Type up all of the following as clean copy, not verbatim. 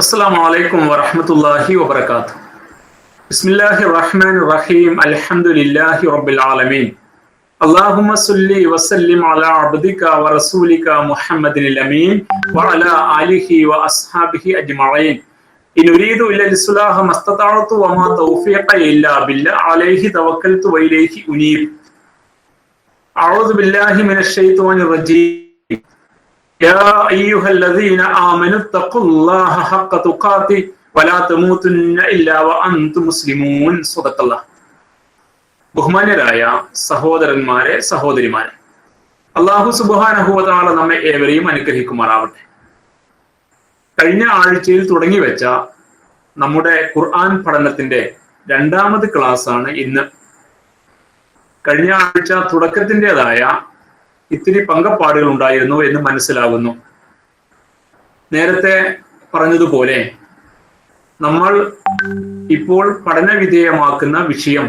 Assalamu alaikum wa rahmatullahi wa barakatuh. Bismillahir Rahmanir Rahim. Alhamdulillahi Rabbil Alameen. Allahumma salli wa sallim ala abdika wa rasulika Muhammadin al-Amin wa ala alihi wa ashabihi ajma'in. In uridu illa al-islaha mastata'tu wa ma tawfiqa illa billah alayhi tawakkaltu wa ilayhi unib. A'udhu billahi minash shaitanir rajim. يا أيها الذين آمنوا اتقوا الله حق تقاته ولا تموتن إلا وأنتم مسلمون صدق الله. ബഹുമാന്യരായ സഹോദരന്മാരെ സഹോദരിമാരെ, അല്ലാഹു സുബ്ഹാനഹു വ തആല നമ്മെ ഏവരെയും അനുഗ്രഹിക്കുമാറാവട്ടെ. കഴിഞ്ഞ ആഴ്ചയിൽ തുടങ്ങി വെച്ച നമ്മുടെ ഖുർആൻ പഠനത്തിന്റെ രണ്ടാമത് ക്ലാസ് ആണ് ഇന്ന്. കഴിഞ്ഞ ആഴ്ച തുടക്കത്തിൻ്റെതായ ഇത്തിരി പങ്കപ്പാടുകൾ ഉണ്ടായിരുന്നു എന്ന് മനസ്സിലാകുന്നു. നേരത്തെ പറഞ്ഞതുപോലെ നമ്മൾ ഇപ്പോൾ പഠന വിധേയമാക്കുന്ന വിഷയം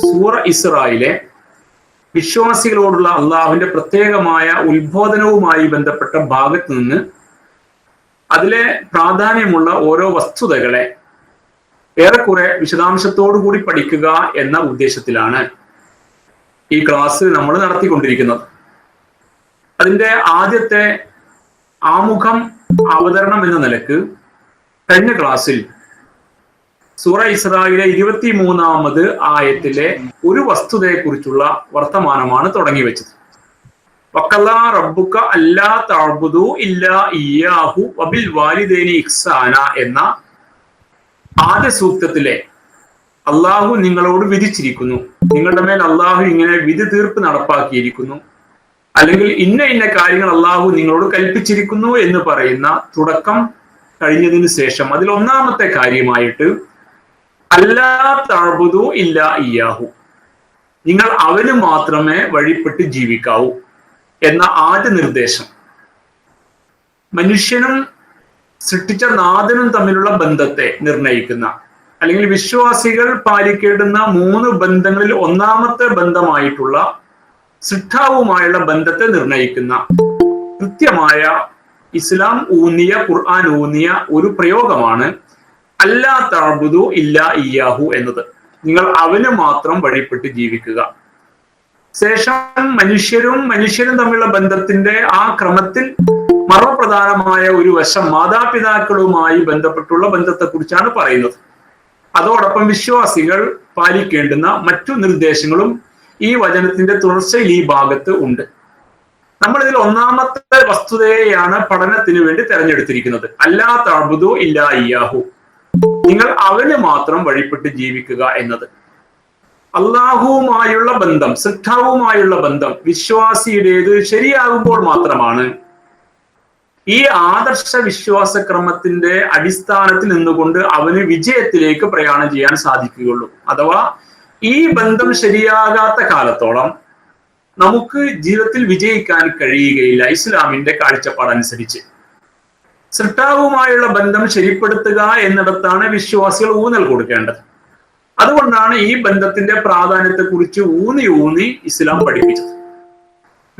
സൂറ ഇസ്രായിലെ വിശ്വാസികളോടുള്ള അള്ളാഹുവിന്റെ പ്രത്യേകമായ ഉത്ബോധനവുമായി ബന്ധപ്പെട്ട ഭാഗത്ത് നിന്ന് അതിലെ പ്രാധാന്യമുള്ള ഓരോ വസ്തുതകളെ ഏറെക്കുറെ വിശദാംശത്തോടു കൂടി പഠിക്കുക എന്ന ഉദ്ദേശത്തിലാണ് ഈ ക്ലാസ് നമ്മൾ നടത്തിക്കൊണ്ടിരിക്കുന്നത്. അതിന്റെ ആദ്യത്തെ ആമുഖം അവതരണം എന്ന നിലക്ക് കഴിഞ്ഞ ക്ലാസ്സിൽ സൂറ ഇസ്രായിലെ 23-ാമത് ആയത്തിലെ ഒരു വസ്തുതയെക്കുറിച്ചുള്ള വർത്തമാനമാണ് തുടങ്ങി വെച്ചത്. വഖല്ലാ റബ്ബുക അല്ലാ തഅ്ബുദു ഇല്ലാ ഇയ്യാഹു വബിൽ വാലിദൈനി ഇഹ്സാന എന്ന ആദ്യ സൂക്തത്തിലെ അള്ളാഹു നിങ്ങളോട് വിധിച്ചിരിക്കുന്നു, നിങ്ങളുടെ മേൽ അള്ളാഹു ഇങ്ങനെ വിധി തീർപ്പ് നടപ്പാക്കിയിരിക്കുന്നു, അല്ലെങ്കിൽ ഇന്ന കാര്യങ്ങൾ അള്ളാഹു നിങ്ങളോട് കൽപ്പിച്ചിരിക്കുന്നു എന്ന് പറയുന്ന തുടക്കം കഴിഞ്ഞതിന് ശേഷം അതിൽ ഒന്നാമത്തെ കാര്യമായിട്ട് അല്ലാ തഅ്ബുദു ഇല്ലാ ഇയ്യാഹു, നിങ്ങൾ അവന് മാത്രമേ വഴിപ്പെട്ട് ജീവിക്കാവൂ എന്ന ആദ്യ നിർദ്ദേശം മനുഷ്യനും സൃഷ്ടിച്ച നാഥനും തമ്മിലുള്ള ബന്ധത്തെ നിർണയിക്കുന്ന, അല്ലെങ്കിൽ വിശ്വാസികൾ പാലിക്കേണ്ടുന്ന 3 ബന്ധങ്ങളിൽ ഒന്നാമത്തെ ബന്ധമായിട്ടുള്ള സൃഷ്ടാവുമായുള്ള ബന്ധത്തെ നിർണയിക്കുന്ന കൃത്യമായ ഇസ്ലാം ഊന്നിയ, ഖുർആൻ ഊന്നിയ ഒരു പ്രയോഗമാണ് അല്ലാ തഅ്ബുദു ഇല്ലാ ഇയ്യാഹു എന്നത്. നിങ്ങൾ അവന് മാത്രം വഴിപ്പെട്ട് ജീവിക്കുക. ശേഷം മനുഷ്യരും തമ്മിലുള്ള ബന്ധത്തിന്റെ ആ ക്രമത്തിൽ മർമ്മപ്രധാനമായ ഒരു വശം മാതാപിതാക്കളുമായി ബന്ധപ്പെട്ടുള്ള ബന്ധത്തെക്കുറിച്ചാണ് പറയുന്നത്. അതോടൊപ്പം വിശ്വാസികൾ പാലിക്കേണ്ടുന്ന മറ്റു നിർദ്ദേശങ്ങളും ഈ വചനത്തിന്റെ തുടർച്ചയിൽ ഈ ഭാഗത്ത് ഉണ്ട്. നമ്മൾ ഇതിൽ ഒന്നാമത്തെ വസ്തുതയെയാണ് പഠനത്തിന് വേണ്ടി തെരഞ്ഞെടുത്തിരിക്കുന്നത്. അല്ലാ തഅ്ബുദു ഇല്ലാ ഇയ്യാഹു, നിങ്ങൾ അവന് മാത്രം വഴിപ്പെട്ട് ജീവിക്കുക എന്നത്. അള്ളാഹുവുമായുള്ള ബന്ധം, സൃഷ്ടാവുമായുള്ള ബന്ധം വിശ്വാസിയുടേത് ശരിയാകുമ്പോൾ മാത്രമാണ് ഈ ആദർശ വിശ്വാസക്രമത്തിന്റെ അടിസ്ഥാനത്തിൽ നിന്നുകൊണ്ട് അവന് വിജയത്തിലേക്ക് പ്രയാണം ചെയ്യാൻ സാധിക്കുകയുള്ളൂ. അഥവാ ഈ ബന്ധം ശരിയാകാത്ത കാലത്തോളം നമുക്ക് ജീവിതത്തിൽ വിജയിക്കാൻ കഴിയുകയില്ല. ഇസ്ലാമിന്റെ കാഴ്ചപ്പാടനുസരിച്ച് സൃഷ്ടാവുമായുള്ള ബന്ധം ശരിപ്പെടുത്തുക എന്നിടത്താണ് വിശ്വാസികൾ ഊന്നൽ കൊടുക്കേണ്ടത്. അതുകൊണ്ടാണ് ഈ ബന്ധത്തിന്റെ പ്രാധാന്യത്തെക്കുറിച്ച് ഊന്നി ഇസ്ലാം പഠിപ്പിച്ചത്.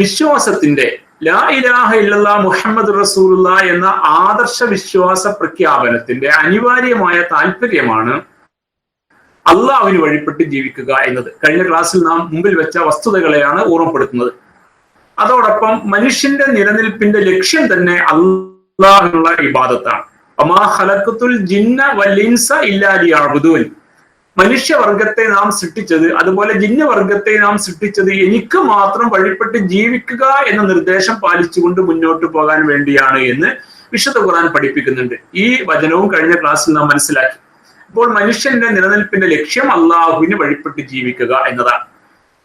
വിശ്വാസത്തിന്റെ ലാ ഇലാഹ ഇല്ലല്ലാഹ് മുഹമ്മദ് റസൂലുള്ളാഹ് എന്ന ആദർശ വിശ്വാസ പ്രഖ്യാപനത്തിന്റെ അനിവാര്യമായ താല്പര്യമാണ് അള്ളാഹുവിന് വഴിപ്പെട്ട് ജീവിക്കുക എന്നത്. കഴിഞ്ഞ ക്ലാസ്സിൽ നാം മുമ്പിൽ വെച്ച വസ്തുതകളെയാണ് ഓർമ്മപ്പെടുത്തുന്നത്. അതോടൊപ്പം മനുഷ്യന്റെ നിലനിൽപ്പിന്റെ ലക്ഷ്യം തന്നെ അള്ളാഹുവിനുള്ള ഇബാദത്താണ്. വമാ ഖലഖതുൽ ജിന്ന വൽ ഇൻസ ഇല്ലാ ലിയഅ്ബുദൂൻ, മനുഷ്യവർഗത്തെ നാം സൃഷ്ടിച്ചത്, അതുപോലെ ജിന്നവർഗത്തെ നാം സൃഷ്ടിച്ചത് എനിക്ക് മാത്രം വഴിപ്പെട്ട് ജീവിക്കുക എന്ന നിർദ്ദേശം പാലിച്ചുകൊണ്ട് മുന്നോട്ട് പോകാൻ വേണ്ടിയാണ് എന്ന് വിശുദ്ധ ഖുർആൻ പഠിപ്പിക്കുന്നുണ്ട്. ഈ വചനവും കഴിഞ്ഞ ക്ലാസ്സിൽ നാം മനസ്സിലാക്കി. അപ്പോൾ മനുഷ്യന്റെ നിലനിൽപ്പിന്റെ ലക്ഷ്യം അള്ളാഹുവിന് വഴിപ്പെട്ട് ജീവിക്കുക എന്നതാണ്.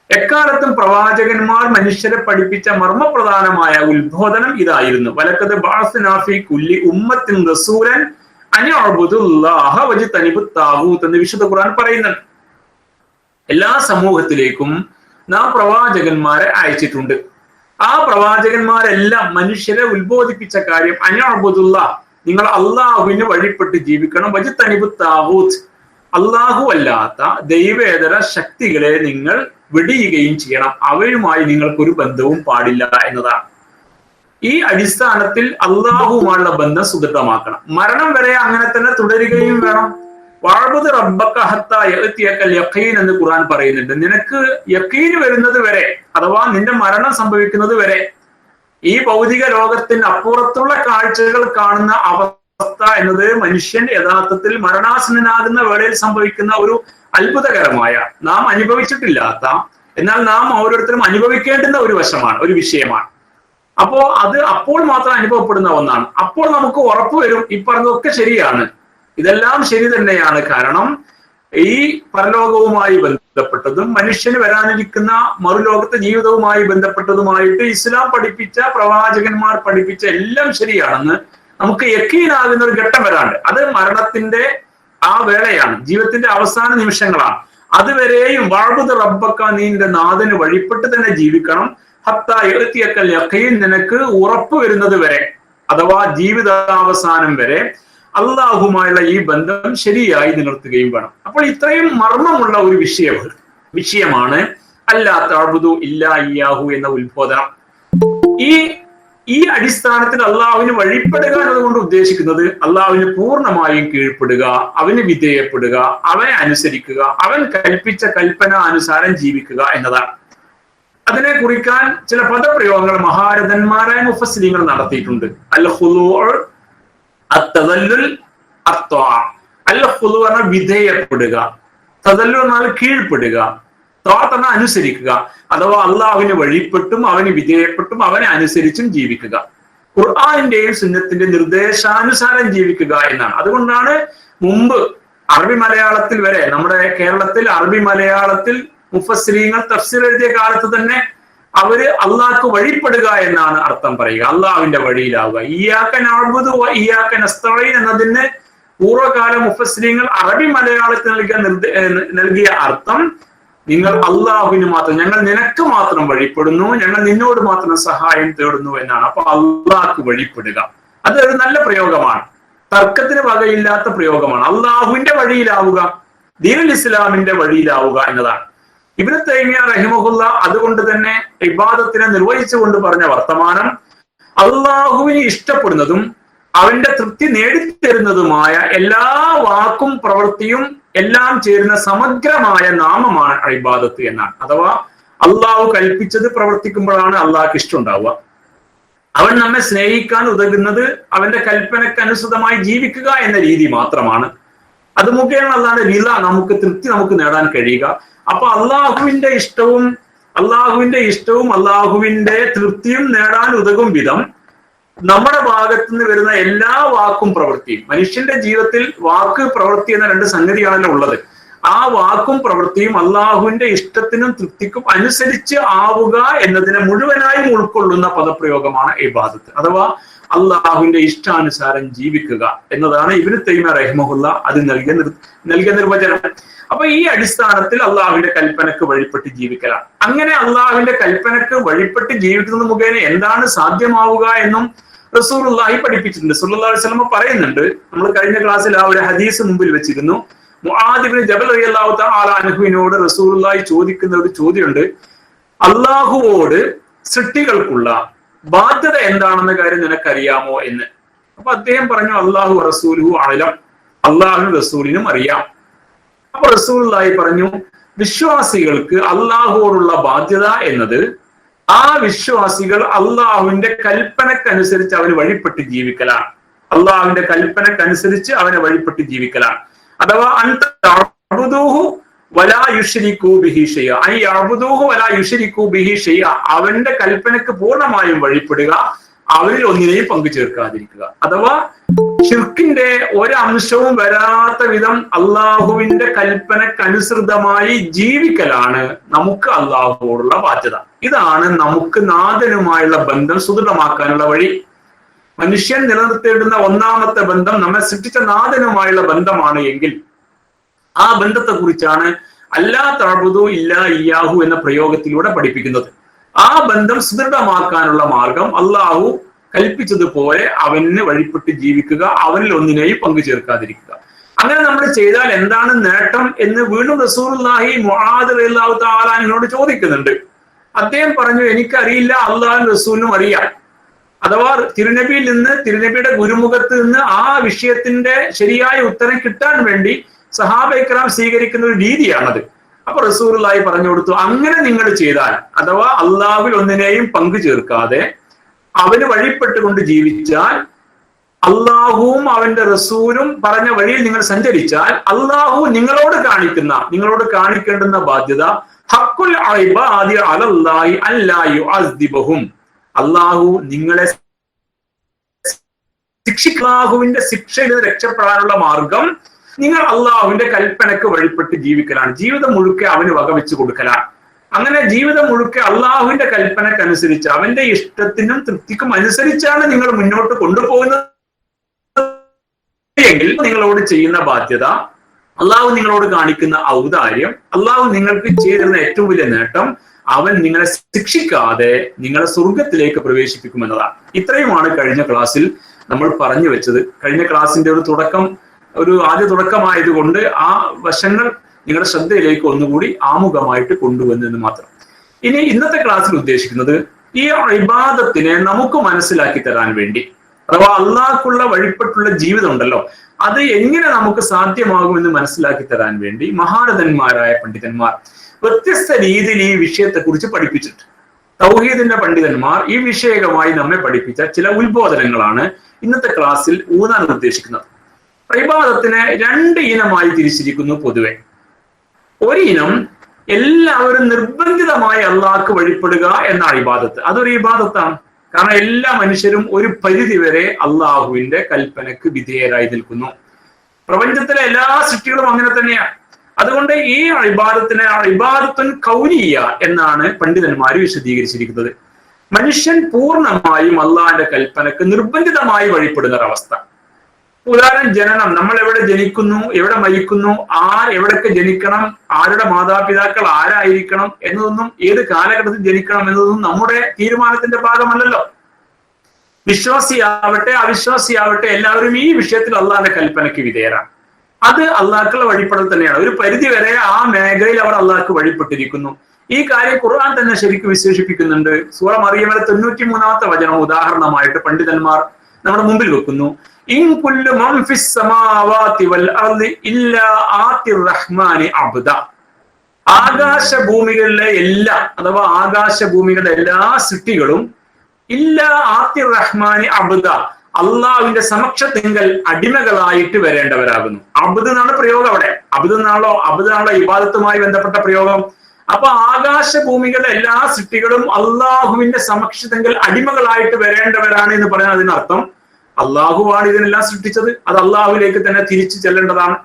എക്കാലത്തും പ്രവാചകന്മാർ മനുഷ്യരെ പഠിപ്പിച്ച മർമ്മപ്രധാനമായ ഉത്ബോധനം ഇതായിരുന്നു. വലഖദ് ബഅസ്നാ ഫീ കുല്ലി ഉമ്മത്തിൻ റസൂലൻ അൻ അഅ്ബുദുല്ലാഹ വജ്തനിബുത് താഗൂത്ത് എന്ന് വിശുദ്ധ ഖുർആൻ പറയുന്നുണ്ട്. എല്ലാ സമൂഹത്തിലേക്കും നാം പ്രവാചകന്മാരെ അയച്ചിട്ടുണ്ട്. ആ പ്രവാചകന്മാരെല്ലാം മനുഷ്യരെ ഉത്ബോധിപ്പിച്ച കാര്യം അൻ അഅ്ബുദുല്ലാഹ്, നിങ്ങൾ അള്ളാഹുവിന് വഴിപ്പെട്ട് ജീവിക്കണം. വജ്തനിബുത് താഗൂത്ത്, അള്ളാഹു അല്ലാത്ത ദൈവേതര ശക്തികളെ നിങ്ങൾ വെടിയുകയും ചെയ്യണം. അവരുമായി നിങ്ങൾക്കൊരു ബന്ധവും പാടില്ല എന്നതാണ്. ഈ അടിസ്ഥാനത്തിൽ അള്ളാഹുവുമായുള്ള ബന്ധം സുദൃഢമാക്കണം. മരണം വരെ അങ്ങനെ തന്നെ തുടരുകയും വേണം. വഅബ്ദു റബ്ബക ഹത്താ യഅതിയകൽ യഖീൻ എന്ന് ഖുർആൻ പറയുന്നുണ്ട്. നിനക്ക് യഖീൻ വരുന്നത് വരെ, അഥവാ നിന്റെ മരണം സംഭവിക്കുന്നത് വരെ, ഈ ഭൗതിക ലോകത്തിന് അപ്പുറത്തുള്ള കാഴ്ചകൾ കാണുന്ന അവസ്ഥ എന്നത് മനുഷ്യൻ യഥാർത്ഥത്തിൽ മരണാസന്നനാകുന്ന വേളയിൽ സംഭവിക്കുന്ന ഒരു അത്ഭുതകരമായ, നാം അനുഭവിച്ചിട്ടില്ലാത്ത, എന്നാൽ നാം ഓരോരുത്തരും അനുഭവിക്കേണ്ടുന്ന ഒരു വശമാണ്, ഒരു വിഷയമാണ്. അപ്പോ അത് അപ്പോൾ മാത്രം അനുഭവപ്പെടുന്ന ഒന്നാണ്. അപ്പോൾ നമുക്ക് ഉറപ്പ് വരും ഈ പറഞ്ഞതൊക്കെ ശരിയാണ്, ഇതെല്ലാം ശരി തന്നെയാണ്. കാരണം ഈ പരലോകവുമായി ബന്ധപ്പെട്ടതും മനുഷ്യന് വരാനിരിക്കുന്ന മറുലോകത്തെ ജീവിതവുമായി ബന്ധപ്പെട്ടതുമായിട്ട് ഇസ്ലാം പഠിപ്പിച്ച, പ്രവാചകന്മാർ പഠിപ്പിച്ച എല്ലാം ശരിയാണെന്ന് നമുക്ക് യക്കീനാകുന്ന ഒരു ഘട്ടം വരാണ്ട്. അത് മരണത്തിന്റെ ആ വേളയാണ്, ജീവിതത്തിന്റെ അവസാന നിമിഷങ്ങളാണ്. അതുവരെയും വഅബ്ദു റബ്ബക, നിന്റെ നാഥന് വഴിപ്പെട്ട് തന്നെ ജീവിക്കണം. ഹത്താ യഅതിയകൽ യഖീൻ, നിനക്ക് ഉറപ്പ് വരുന്നത് വരെ, അഥവാ ജീവിതാവസാനം വരെ അള്ളാഹുമായുള്ള ഈ ബന്ധം ശരിയായി നിലനിർത്തുകയും വേണം. അപ്പോൾ ഇത്രയും മർമ്മമുള്ള ഒരു വിഷയമാണ് അല്ലാ തഅബ്ദു ഇല്ലാ ഇയ്യാഹു എന്ന ഉത്ബോധനം. ഈ അടിസ്ഥാനത്തിൽ അള്ളാഹുവിന് വഴിപ്പെടുക എന്നതുകൊണ്ട് ഉദ്ദേശിക്കുന്നത് അള്ളാഹുവിന് പൂർണ്ണമായും കീഴ്പ്പെടുക, അവന് വിധേയപ്പെടുക, അവനെ അനുസരിക്കുക, അവൻ കൽപ്പിച്ച കൽപ്പന അനുസാരം ജീവിക്കുക എന്നതാണ്. അതിനെ കുറിക്കാൻ ചില പദപ്രയോഗങ്ങൾ മഹാരഥന്മാരായ മുഫസ്സിരീങ്ങൾ നടത്തിയിട്ടുണ്ട്. അൽ ഖുദൂഉ, അത്തദല്ലുൽ, അത്വാ. അൽ ഖുദൂഉ എന്ന വിധേയപ്പെടുക, തദല്ലുൽ എന്നാൽ കീഴ്പ്പെടുക, ത്വാഅത്ത് എന്ന അനുസരിക്കുക, അഥവാ അള്ളാഹുവിന് വഴിപ്പെട്ടും അവന് വിധേയപ്പെട്ടും അവനെ അനുസരിച്ചും ജീവിക്കുക. ഖുർആനിന്റെയും സുന്നത്തിന്റെ നിർദ്ദേശാനുസാരം ജീവിക്കുക എന്നാണ്. അതുകൊണ്ടാണ് മുമ്പ് അറബി മലയാളത്തിൽ വരെ, നമ്മുടെ കേരളത്തിൽ അറബി മലയാളത്തിൽ മുഫസ്സിരീങ്ങൾ തഫ്സീർ എഴുതിയ കാലത്ത് തന്നെ അവര് അള്ളാഹ്ക്ക് വഴിപ്പെടുക എന്നാണ് അർത്ഥം പറയുക, അള്ളാഹുവിന്റെ വഴിയിലാവുക. ഇയ്യാക നഅ്ബുദു വ ഇയ്യാക നസ്തഈൻ എന്നതിന് പൂർവ്വകാല മുഫസ്സിരീങ്ങൾ അറബി മലയാളത്തിൽ നൽകിയ അർത്ഥം, നിങ്ങൾ അള്ളാഹുവിന് മാത്രം, ഞങ്ങൾ നിനക്ക് മാത്രം വഴിപ്പെടുന്നു, ഞങ്ങൾ നിന്നോട് മാത്രം സഹായം തേടുന്നു എന്നാണ്. അപ്പൊ അള്ളാഹ്ക്ക് വഴിപ്പെടുക, അതൊരു നല്ല പ്രയോഗമാണ്, തർക്കത്തിന് വകയില്ലാത്ത പ്രയോഗമാണ്. അള്ളാഹുവിന്റെ വഴിയിലാവുക, ദീനുൽ ഇസ്ലാമിന്റെ വഴിയിലാവുക എന്നതാണ്. ഇബ്നു തൈമിയ്യ റഹിമഹുല്ല അതുകൊണ്ട് തന്നെ ഇബാദത്തിനെ നിർവഹിച്ചുകൊണ്ട് പറഞ്ഞ വർത്തമാനം, അള്ളാഹുവിന് ഇഷ്ടപ്പെടുന്നതും അവന്റെ തൃപ്തി നേടിത്തരുന്നതുമായ എല്ലാ വാക്കും പ്രവൃത്തിയും എല്ലാം ചേരുന്ന സമഗ്രമായ നാമമാണ് ഇബാദത്ത് എന്നാണ്. അഥവാ അള്ളാഹു കൽപ്പിച്ചത് പ്രവർത്തിക്കുമ്പോഴാണ് അള്ളാഹ്ക്ക് ഇഷ്ടമുണ്ടാവുക. അവൻ നമ്മെ സ്നേഹിക്കാൻ ഉതകുന്നത് അവന്റെ കൽപ്പനയ്ക്ക് അനുസൃതമായി ജീവിക്കുക എന്ന രീതി മാത്രമാണ്. അത് മുഖേന അല്ലാതെ റിള, നമുക്ക് തൃപ്തി നമുക്ക് നേടാൻ കഴിയുക. അപ്പൊ അള്ളാഹുവിന്റെ ഇഷ്ടവും അള്ളാഹുവിന്റെ തൃപ്തിയും നേടാൻ ഉതകും വിധം നമ്മുടെ ഭാഗത്തു നിന്ന് വരുന്ന എല്ലാ വാക്കും പ്രവൃത്തിയും, മനുഷ്യന്റെ ജീവിതത്തിൽ വാക്ക് പ്രവൃത്തി എന്ന രണ്ട് സംഗതിയാണല്ലോ ഉള്ളത്. ആ വാക്കും പ്രവൃത്തിയും അള്ളാഹുവിന്റെ ഇഷ്ടത്തിനും തൃപ്തിക്കും അനുസരിച്ച് ആവുക എന്നതിനെ മുഴുവനായും ഉൾക്കൊള്ളുന്ന പദപ്രയോഗമാണ് ഇബാദത്ത്, അഥവാ അള്ളാഹുവിന്റെ ഇഷ്ടാനുസാരം ജീവിക്കുക എന്നതാണ് ഇബ്നു തൈമിയ്യ റഹിമഹുല്ല അത് നൽകിയ നിർവചനം. അപ്പൊ ഈ അടിസ്ഥാനത്തിൽ അള്ളാഹുവിന്റെ കൽപ്പനക്ക് വഴിപ്പെട്ട് ജീവിക്കലാണ്. അങ്ങനെ അള്ളാഹുവിന്റെ കൽപ്പനക്ക് വഴിപ്പെട്ട് ജീവിക്കുന്നത് മുഖേന എന്താണ് സാധ്യമാവുക എന്നും റസൂലുള്ളാഹി പഠിപ്പിച്ചിട്ടുണ്ട്. സല്ലല്ലാഹു അലൈഹി വസല്ലം പറയുന്നുണ്ട്. നമ്മൾ കഴിഞ്ഞ ക്ലാസ്സിൽ ആ ഒരു ഹദീസ് മുമ്പിൽ വെച്ചിരുന്നു. മുആദ് ഇബ്നു ജബൽ റളിയല്ലാഹു തആല അൻഹുവിനോട് റസൂലുള്ളാഹി ചോദിക്കുന്ന ഒരു ചോദ്യമുണ്ട്, അള്ളാഹുവോട് സൃഷ്ടികൾക്കുള്ള ബാധ്യത എന്താണെന്ന കാര്യം നിനക്കറിയാമോ എന്ന്. അപ്പൊ അദ്ദേഹം പറഞ്ഞു, അല്ലാഹു റസൂലുഹു അഅലം, അള്ളാഹുവിനും റസൂലിനും അറിയാം. അപ്പൊ റസൂലുള്ളാഹി പറഞ്ഞു, വിശ്വാസികൾക്ക് അള്ളാഹുവോടുള്ള ബാധ്യത എന്നത് ആ വിശ്വാസികൾ അള്ളാഹുവിന്റെ കൽപ്പനക്കനുസരിച്ച് അവന് വഴിപ്പെട്ട് ജീവിക്കലാണ്. അള്ളാഹുവിന്റെ കൽപ്പനക്കനുസരിച്ച് അവനെ വഴിപ്പെട്ട് ജീവിക്കലാണ്. അഥവാ അവന്റെ കൽപ്പനക്ക് പൂർണ്ണമായും വഴിപ്പെടുക, അവരിൽ ഒന്നിനെയും പങ്കു ചേർക്കാതിരിക്കുക. അഥവാ ഷിർക്കിന്റെ ഒരംശവും വരാത്ത വിധം അള്ളാഹുവിന്റെ കൽപ്പനക്കനുസൃതമായി ജീവിക്കലാണ് നമുക്ക് അള്ളാഹുവോടുള്ള ബാധ്യത. ഇതാണ് നമുക്ക് നാഥനുമായുള്ള ബന്ധം സുദൃഢമാക്കാനുള്ള വഴി. മനുഷ്യൻ നിലനിർത്തേണ്ടുന്ന ഒന്നാമത്തെ ബന്ധം നമ്മെ സൃഷ്ടിച്ച നാഥനുമായുള്ള ബന്ധമാണ് എങ്കിൽ ആ ബന്ധത്തെ കുറിച്ചാണ് അല്ലാ തഅബ്ദു ഇല്ലാ ഇയ്യാഹു എന്ന പ്രയോഗത്തിലൂടെ പഠിപ്പിക്കുന്നത്. ആ ബന്ധം സുദൃഢമാക്കാനുള്ള മാർഗം അള്ളാഹു കൽപ്പിച്ചതുപോലെ അവന് വഴിപ്പെട്ട് ജീവിക്കുക, അവനിൽ ഒന്നിനെയും പങ്കു ചേർക്കാതിരിക്കുക. അങ്ങനെ നമ്മൾ ചെയ്താൽ എന്താണ് നേട്ടം എന്ന് വീണ്ടും റസൂലുള്ളാഹി മുആദ് റളിയല്ലാഹു തആല അൻഹുവിനോട് ചോദിക്കുന്നുണ്ട്. അദ്ദേഹം പറഞ്ഞു, എനിക്കറിയില്ല, അള്ളാഹുവിനും റസൂലിനും അറിയാം. അഥവാ തിരുനബിയിൽ നിന്ന്, തിരുനബിയുടെ ഗുരുമുഖത്ത് നിന്ന് ആ വിഷയത്തിന്റെ ശരിയായ ഉത്തരം കിട്ടാൻ വേണ്ടി സഹാബ ഇക്റാം സ്വീകരിക്കുന്ന ഒരു രീതിയാണത്. അപ്പൊ റസൂലുള്ളാഹി പറഞ്ഞു കൊടുത്തു, അങ്ങനെ നിങ്ങൾ ചെയ്താൽ, അഥവാ അള്ളാഹുവിൽ ഒന്നിനെയും പങ്കു ചേർക്കാതെ അവന് വഴിപ്പെട്ടുകൊണ്ട് ജീവിച്ചാൽ, അള്ളാഹുവും അവന്റെ റസൂലും പറഞ്ഞ വഴിയിൽ നിങ്ങൾ സഞ്ചരിച്ചാൽ, അള്ളാഹു നിങ്ങളോട് കാണിക്കേണ്ടുന്ന ബാധ്യത ഹഖുൽ ഇബാദി അലല്ലാഹി അല്ലാ യുഅദ്ദിബഹും, അള്ളാഹു നിങ്ങളെ അള്ളാഹുവിന്റെ ശിക്ഷയിൽ നിന്ന് രക്ഷപ്പെടാനുള്ള മാർഗം നിങ്ങൾ അള്ളാഹുവിന്റെ കൽപ്പനക്ക് വഴിപ്പെട്ട് ജീവിക്കലാണ്. ജീവിതം മുഴുക്കെ അവന് വകവെച്ച് കൊടുക്കലാണ്. അങ്ങനെ ജീവിതം മുഴുക്കെ അള്ളാഹുവിന്റെ കൽപ്പനക്കനുസരിച്ച് അവന്റെ ഇഷ്ടത്തിനും തൃപ്തിക്കും അനുസരിച്ചാണ് നിങ്ങൾ മുന്നോട്ട് കൊണ്ടുപോകുന്നത് എങ്കിൽ നിങ്ങളോട് ചെയ്യുന്ന ബാധ്യത, അള്ളാഹു നിങ്ങളോട് കാണിക്കുന്ന ഔദാര്യം, അള്ളാഹു നിങ്ങൾക്ക് ചെയ്തിരുന്ന ഏറ്റവും വലിയ നേട്ടം, അവൻ നിങ്ങളെ ശിക്ഷിക്കാതെ നിങ്ങളെ സ്വർഗത്തിലേക്ക് പ്രവേശിപ്പിക്കുമെന്നതാണ്. ഇത്രയുമാണ് കഴിഞ്ഞ ക്ലാസ്സിൽ നമ്മൾ പറഞ്ഞു വെച്ചത്. കഴിഞ്ഞ ക്ലാസ്സിന്റെ ഒരു ആദ്യ തുടക്കമായതുകൊണ്ട് ആ വശങ്ങൾ നിങ്ങളുടെ ശ്രദ്ധയിലേക്ക് ഒന്നുകൂടി ആമുഖമായിട്ട് കൊണ്ടുവന്നെന്ന് മാത്രം. ഇനി ഇന്നത്തെ ക്ലാസ്സിൽ ഉദ്ദേശിക്കുന്നത് ഈ ഇബാദത്തിനെ നമുക്ക് മനസ്സിലാക്കി തരാൻ വേണ്ടി, അഥവാ അള്ളാഹ്ക്കുള്ള വഴിപ്പെട്ടുള്ള ജീവിതം ഉണ്ടല്ലോ, അത് എങ്ങനെ നമുക്ക് സാധ്യമാകുമെന്ന് മനസ്സിലാക്കി തരാൻ വേണ്ടി മഹാരഥന്മാരായ പണ്ഡിതന്മാർ വ്യത്യസ്ത രീതിയിൽ ഈ വിഷയത്തെ കുറിച്ച് പഠിപ്പിച്ചിട്ടുണ്ട്. തൗഹീദിന്റെ പണ്ഡിതന്മാർ ഈ വിഷയകമായി നമ്മെ പഠിപ്പിച്ച ചില ഉത്ബോധനങ്ങളാണ് ഇന്നത്തെ ക്ലാസ്സിൽ ഊന്നാൻ ഉദ്ദേശിക്കുന്നത്. ഇബാദത്തിനെ 2 ഇനമായി തിരിച്ചിരിക്കുന്നു പൊതുവെ. ഒരു ഇനം എല്ലാവരും നിർബന്ധിതമായി അള്ളാഹ്ക്ക് വഴിപ്പെടുക എന്ന ഇബാദത്ത്. അതൊരു ഇബാദത്താണ്. കാരണം എല്ലാ മനുഷ്യരും ഒരു പരിധി വരെ അള്ളാഹുവിന്റെ കൽപ്പനക്ക് വിധേയരായി നിൽക്കുന്നു. പ്രപഞ്ചത്തിലെ എല്ലാ സൃഷ്ടികളും അങ്ങനെ തന്നെയാണ്. അതുകൊണ്ട് ഈ ഇബാദത്തിനെ ഇബാദത്തുൻ കൗനിയ എന്നാണ് പണ്ഡിതന്മാർ വിശദീകരിച്ചിരിക്കുന്നത്. മനുഷ്യൻ പൂർണ്ണമായും അള്ളാഹിന്റെ കൽപ്പനക്ക് നിർബന്ധിതമായി വഴിപ്പെടുന്ന ഒരവസ്ഥ. ഉദാഹരണം, ജനനം. നമ്മൾ എവിടെ ജനിക്കുന്നു, എവിടെ മരിക്കുന്നു, എവിടൊക്കെ ജനിക്കണം, ആരുടെ മാതാപിതാക്കൾ ആരായിരിക്കണം എന്നതൊന്നും, ഏത് കാലഘട്ടത്തിൽ ജനിക്കണം എന്നതൊന്നും നമ്മുടെ തീരുമാനത്തിന്റെ ഭാഗമല്ലല്ലോ. വിശ്വാസിയാവട്ടെ അവിശ്വാസിയാവട്ടെ എല്ലാവരും ഈ വിഷയത്തിൽ അള്ളാഹിന്റെ കൽപ്പനയ്ക്ക് വിധേയരാണ്. അത് അള്ളാഹ്ക്കുള്ള വഴിപ്പെടൽ തന്നെയാണ്. ഒരു പരിധി വരെ ആ മേഖലയിൽ അവർ അള്ളാഹ്ക്ക് വഴിപ്പെട്ടിരിക്കുന്നു. ഈ കാര്യം ഖുർആൻ തന്നെ ശരിക്കും വിശേഷിപ്പിക്കുന്നുണ്ട്. സൂറ മറിയമിലെ 93-ാമത്തെ വചനം ഉദാഹരണമായിട്ട് പണ്ഡിതന്മാർ നമ്മുടെ മുമ്പിൽ വെക്കുന്നു. ഇൻ കുല്ലു മൻ ഫിസ് സമാവാതി വൽ അർളി ഇല്ലാ ആതിർ റഹ്മാനി അബ്ദ. ആകാശഭൂമികളിലെ എല്ലാ, അഥവാ ആകാശഭൂമികളുടെ എല്ലാ സൃഷ്ടികളും ഇല്ലാ ആതിർ റഹ്മാനി അബ്ദ, അള്ളാഹുവിന്റെ സമക്ഷത്തിങ്കൽ അടിമകളായിട്ട് വരേണ്ടവരാകുന്നു. അബ്ദ് എന്നാണ് പ്രയോഗം അവിടെ. അബ്ദ് എന്നാണല്ലോ ഇബാദത്തുമായി ബന്ധപ്പെട്ട പ്രയോഗം. അപ്പൊ ആകാശഭൂമികളുടെ എല്ലാ സൃഷ്ടികളും അള്ളാഹുവിന്റെ സമക്ഷത്തിങ്കൽ അടിമകളായിട്ട് വരേണ്ടവരാണ് എന്ന് പറയാൻ അതിനർത്ഥം അള്ളാഹുവാണ് ഇതിനെല്ലാം സൃഷ്ടിച്ചത്, അത് അള്ളാഹുവിലേക്ക് തന്നെ തിരിച്ചു ചെല്ലേണ്ടതാണ്.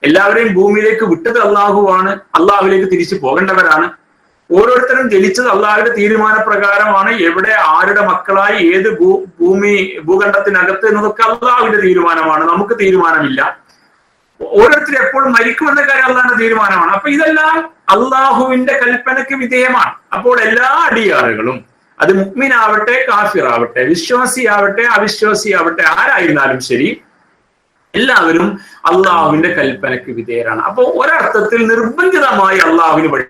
എല്ലാവരെയും ഭൂമിയിലേക്ക് വിട്ടത് അള്ളാഹുവാണ്, അള്ളാഹുവിലേക്ക് തിരിച്ചു പോകേണ്ടവരാണ്. ഓരോരുത്തരും ജനിച്ചത് അള്ളാഹുവിന്റെ തീരുമാനപ്രകാരമാണ്. എവിടെ ആരുടെ മക്കളായി ഏത് ഭൂഖണ്ഡത്തിനകത്ത് എന്നതൊക്കെ അള്ളാഹുവിന്റെ തീരുമാനമാണ്, നമുക്ക് തീരുമാനമില്ല. ഓരോരുത്തരും എപ്പോഴും മരിക്കുമെന്ന കാര്യം അള്ളാഹിന്റെ തീരുമാനമാണ്. അപ്പൊ ഇതെല്ലാം അള്ളാഹുവിന്റെ കൽപ്പനയ്ക്ക് വിധേയമാണ്. അപ്പോൾ എല്ലാ അടിയാറുകളും, അത് മുഅ്മിനാവട്ടെ കാഫിറാവട്ടെ, വിശ്വാസിയാവട്ടെ അവിശ്വാസിയാവട്ടെ, ആരായിരുന്നാലും ശരി, എല്ലാവരും അള്ളാഹുവിന്റെ കൽപ്പനയ്ക്ക് വിധേയരാണ്. അപ്പൊ ഒരർത്ഥത്തിൽ നിർബന്ധിതമായി അള്ളാഹുവിന് വഴി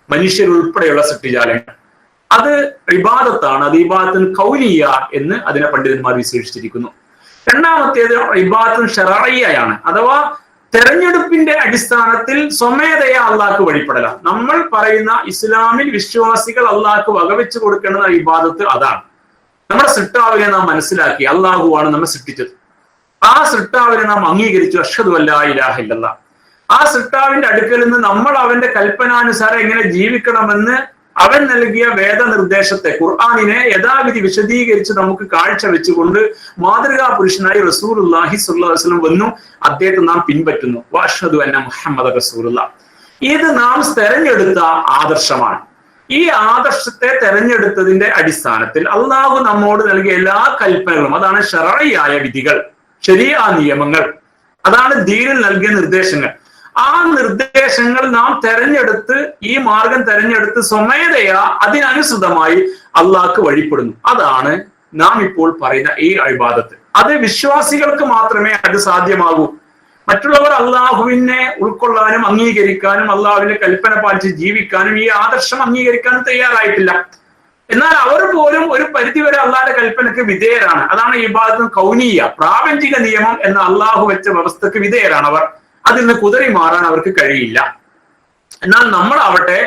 മനുഷ്യരുൾപ്പെടെയുള്ള സൃഷ്ടിജാലങ്ങൾ, അത് ഇബാദത്താണ്. അത് ഇബാദത്തുൻ കൗനിയ എന്ന് അതിനെ പണ്ഡിതന്മാർ വിശേഷിച്ചിരിക്കുന്നു. രണ്ടാമത്തേത് ഇബാദത്തുൻ ശറഈയാണ്, അഥവാ തെരഞ്ഞെടുപ്പിന്റെ അടിസ്ഥാനത്തിൽ സ്വമേധയാ അള്ളാഹ്ക്ക് വഴിപ്പെടല. നമ്മൾ പറയുന്ന ഇസ്ലാമിൽ വിശ്വാസികൾ അള്ളാഹ്ക്ക് വകവെച്ച് കൊടുക്കേണ്ട ഇബാദത്ത് അതാണ്. നമ്മുടെ സൃഷ്ടാവിനെ നാം മനസ്സിലാക്കി, അള്ളാഹുവാണ് നമ്മെ സൃഷ്ടിച്ചത്. ആ സൃഷ്ടാവിനെ നാം അംഗീകരിച്ചു, അഷ്ഹദു അല്ലാ ഇലാഹ ഇല്ലല്ലാഹ്. ആ സൃഷ്ടാവിന്റെ അടുക്കൽ നിന്ന് നമ്മൾ അവന്റെ കൽപ്പനാനുസാരം എങ്ങനെ ജീവിക്കണമെന്ന് അവൻ നൽകിയ വേദനിർദ്ദേശത്തെ, ഖുർആനിനെ യഥാവിധി വിശദീകരിച്ച് നമുക്ക് കാഴ്ചവെച്ചുകൊണ്ട് മാതൃകാ പുരുഷനായി റസൂലുള്ളാഹി സ്വല്ലല്ലാഹു അലൈഹി വസല്ലം വന്നു. അദ്ദേഹത്തെ നാം പിൻപറ്റുന്നു. വഅഷ്ഹദു അന്ന മുഹമ്മദ റസൂലുള്ളാഹ്. ഇത് നാം തെരഞ്ഞെടുത്ത ആദർശമാണ്. ഈ ആദർശത്തെ തെരഞ്ഞെടുത്തതിന്റെ അടിസ്ഥാനത്തിൽ അള്ളാഹു നമ്മോട് നൽകിയ എല്ലാ കൽപ്പനകളും, അതാണ് ശറഈയായ വിധികൾ, ശരീഅ നിയമങ്ങൾ, അതാണ് ദീനിൽ നൽകിയ നിർദ്ദേശങ്ങൾ. ആ നിർദ്ദേശങ്ങൾ നാം തെരഞ്ഞെടുത്ത്, ഈ മാർഗം തെരഞ്ഞെടുത്ത് സ്വമേധയാ അതിനനുസൃതമായി അള്ളാഹ്ക്ക് വഴിപ്പെടുന്നു. അതാണ് നാം ഇപ്പോൾ പറയുന്ന ഈ ഇബാദത്ത്. അത് വിശ്വാസികൾക്ക് മാത്രമേ അത് സാധ്യമാകൂ. മറ്റുള്ളവർ അള്ളാഹുവിനെ ഉൾക്കൊള്ളാനും അംഗീകരിക്കാനും അള്ളാഹുവിന്റെ കൽപ്പന പാലിച്ച് ജീവിക്കാനും ഈ ആദർശം അംഗീകരിക്കാനും തയ്യാറായിട്ടില്ല. എന്നാൽ അവർ പോലും ഒരു പരിധിവരെ അള്ളാന്റെ കൽപ്പനക്ക് വിധേയരാണ്. അതാണ് ഇബാദത്ത് കൗനീയ, പ്രാപഞ്ചിക നിയമം എന്ന അള്ളാഹു വെച്ച വ്യവസ്ഥക്ക് വിധേയരാണ് അവർ. അതിൽ നിന്ന് കുതറി മാറാൻ അവർക്ക് കഴിയില്ല. എന്നാൽ നമ്മളാവട്ടെ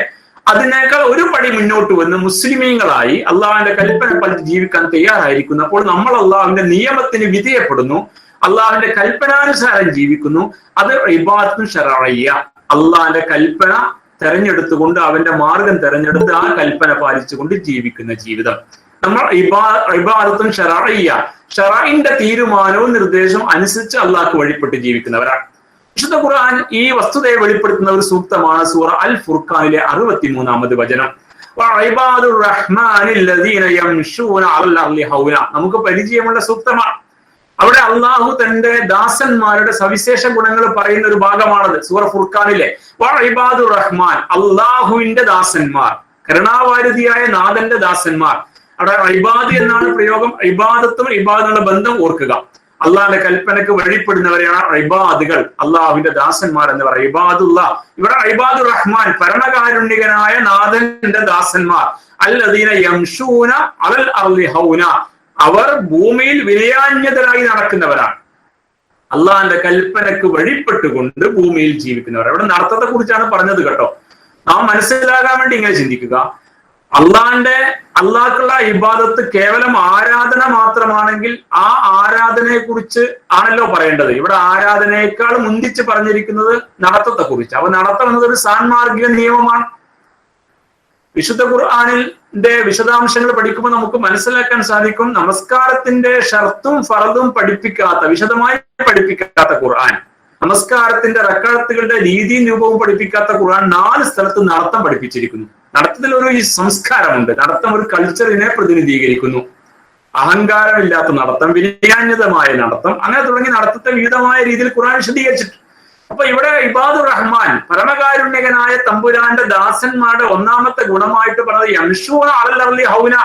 അതിനേക്കാൾ ഒരു പടി മുന്നോട്ട് വന്ന് മുസ്ലിമീങ്ങളായി അള്ളാഹുവിന്റെ കൽപ്പന പാലിച്ച് ജീവിക്കാൻ തയ്യാറായിരിക്കുന്നു. അപ്പോൾ നമ്മൾ അള്ളാഹുവിന്റെ നിയമത്തിന് വിധേയപ്പെടുന്നു, അള്ളാഹുവിന്റെ കൽപ്പനാനുസാരം ജീവിക്കുന്നു. അത് ഇബാദത്തും ശറഈയ, അള്ളാഹിന്റെ കൽപ്പന തെരഞ്ഞെടുത്തുകൊണ്ട് അവന്റെ മാർഗം തെരഞ്ഞെടുത്ത് ആ കൽപ്പന പാലിച്ചുകൊണ്ട് ജീവിക്കുന്ന ജീവിതം. നമ്മൾ ഇബാദത്തും ശറഈയ, ശറഈന്റെ തീരുമാനവും നിർദ്ദേശവും അനുസരിച്ച് അള്ളാഹ്ക്ക് വഴിപ്പെട്ട് ജീവിക്കുന്നവരാണ്. വിശുദ്ധ ഖുർആൻ ഈ വസ്തുതയെ വെളിപ്പെടുത്തുന്ന ഒരു സൂക്തമാണ് സൂറ അൽ ഫുർഖാനിലെ 63-ാമത് വചനം. നമുക്ക് പരിചയമുള്ള സൂക്തമാണ്. അവിടെ അള്ളാഹു തന്റെ ദാസന്മാരുടെ സവിശേഷ ഗുണങ്ങൾ പറയുന്ന ഒരു ഭാഗമാണത്. സൂറ ഫുർഖാനിലെ ഇബാദുർ റഹ്മാൻ, അള്ളാഹുവിന്റെ ദാസന്മാർ, കരുണാവാരിധിയായ നാഥന്റെ ദാസന്മാർ. അവിടെ ഇബാദ് എന്നാണ് പ്രയോഗം. ഇബാദത്തും ഇബാദുള്ള ബന്ധം ഓർക്കുക. അള്ളാഹിന്റെ കൽപ്പനക്ക് വഴിപ്പെടുന്നവരെയാണ് ഇബാദുകൾ, അള്ളാഹുവിന്റെ ദാസന്മാർ എന്ന് പറയുക. ഇബാദുള്ള, ഇവിടെ ഇബാദുർ റഹ്മാൻ, പരമകാരുണ്യകനായ നാഥന്റെ ദാസന്മാർ. അല്ലദീന യംശൂന അലൽ അർളി ഹൗന, അവർ ഭൂമിയിൽ വിനയാന്യതരായി നടക്കുന്നവരാണ്. അള്ളാഹിന്റെ കൽപ്പനക്ക് വഴിപ്പെട്ടുകൊണ്ട് ഭൂമിയിൽ ജീവിക്കുന്നവർ. അവിടെ നടത്തത്തെ കുറിച്ചാണ് പറഞ്ഞത് കേട്ടോ. നാം മനസ്സിലാകാൻ വേണ്ടി ഇങ്ങനെ ചിന്തിക്കുക. അള്ളാഹ്ക്കുള്ള ഇബാദത്ത് കേവലം ആരാധന മാത്രമാണെങ്കിൽ ആ ആരാധനയെ കുറിച്ച് ആണല്ലോ പറയേണ്ടത്. ഇവിടെ ആരാധനയേക്കാൾ മുന്തിച്ച് പറഞ്ഞിരിക്കുന്നത് നടത്തത്തെ കുറിച്ച്. അപ്പൊ നടത്തം എന്നത് ഒരു സാൻമാർഗിക നിയമമാണ്. വിശുദ്ധ ഖുർആനിന്റെ വിശദാംശങ്ങൾ പഠിക്കുമ്പോൾ നമുക്ക് മനസ്സിലാക്കാൻ സാധിക്കും, നമസ്കാരത്തിന്റെ ഷർത്തും ഫറദും പഠിപ്പിക്കാത്ത, വിശദമായി പഠിപ്പിക്കാത്ത ഖുർആൻ, നമസ്കാരത്തിന്റെ റക്അത്തുകളുടെ രീതിയും രൂപവും പഠിപ്പിക്കാത്ത ഖുർആൻ 4 സ്ഥലത്ത് നടത്തം പഠിപ്പിച്ചിരിക്കുന്നു. നടത്തത്തിൽ ഒരു സംസ്കാരമുണ്ട്. നടത്തം ഒരു കൾച്ചറിനെ പ്രതിനിധീകരിക്കുന്നു. അഹങ്കാരമില്ലാത്ത നടത്തം, വിനയാന്യതമായ നടത്തം, അങ്ങനെ തുടങ്ങി നടത്തത്തെ വിവിധമായ രീതിയിൽ ഖുർആൻ വിശദീകരിച്ചിട്ടുണ്ട്. അപ്പൊ ഇവിടെ ഇബാദുർ റഹ്മാൻ, പരമകാരുണ്യകനായ തമ്പുരാന്റെ ദാസന്മാരുടെ ഒന്നാമത്തെ ഗുണമായിട്ട് പറഞ്ഞത് യംശൂന അലൽ അർളി ഹൗന,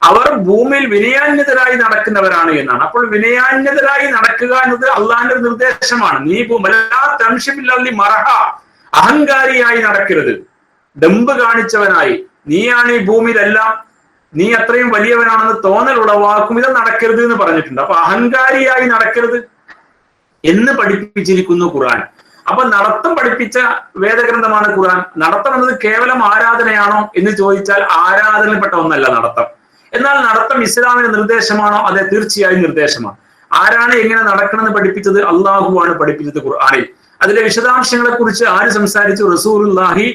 അവർ ഭൂമിയിൽ വിനയാന്യതരായി നടക്കുന്നവരാണ് എന്നാണ്. അപ്പോൾ വിനയാന്യതരായി നടക്കുക എന്നത് അള്ളാഹിന്റെ ഒരു നിർദ്ദേശമാണ്. നീ മറഹ, അഹങ്കാരിയായി നടക്കരുത്, ദമ്പ് കാണിച്ചവനായി, നീയാണ് ഈ ഭൂമിയിലെല്ലാം, നീ അത്രയും വലിയവനാണെന്ന് തോന്നൽ ഉളവാക്കും, ഇത് നടക്കരുത് എന്ന് പറഞ്ഞിട്ടുണ്ട്. അപ്പൊ അഹങ്കാരിയായി നടക്കരുത് എന്ന് പഠിപ്പിച്ചിരിക്കുന്നു ഖുർആൻ. അപ്പൊ നടത്തം പഠിപ്പിച്ച വേദഗ്രന്ഥമാണ് ഖുർആൻ. നടത്തം എന്നത് കേവലം ആരാധനയാണോ എന്ന് ചോദിച്ചാൽ ആരാധനയിൽപ്പെട്ട ഒന്നല്ല നടത്തം. എന്നാൽ നടത്തം ഇസ്ലാമിന്റെ നിർദ്ദേശമാണോ? അതെ, തീർച്ചയായും നിർദ്ദേശമാണ്. ആരാണ് എങ്ങനെ നടക്കണമെന്ന് പഠിപ്പിച്ചത്? അള്ളാഹുവാണ് പഠിപ്പിച്ചത് ഖുർആനിൽ. അതിലെ വിശദാംശങ്ങളെ കുറിച്ച് ആര് സംസാരിച്ചു? റസൂലുള്ളാഹി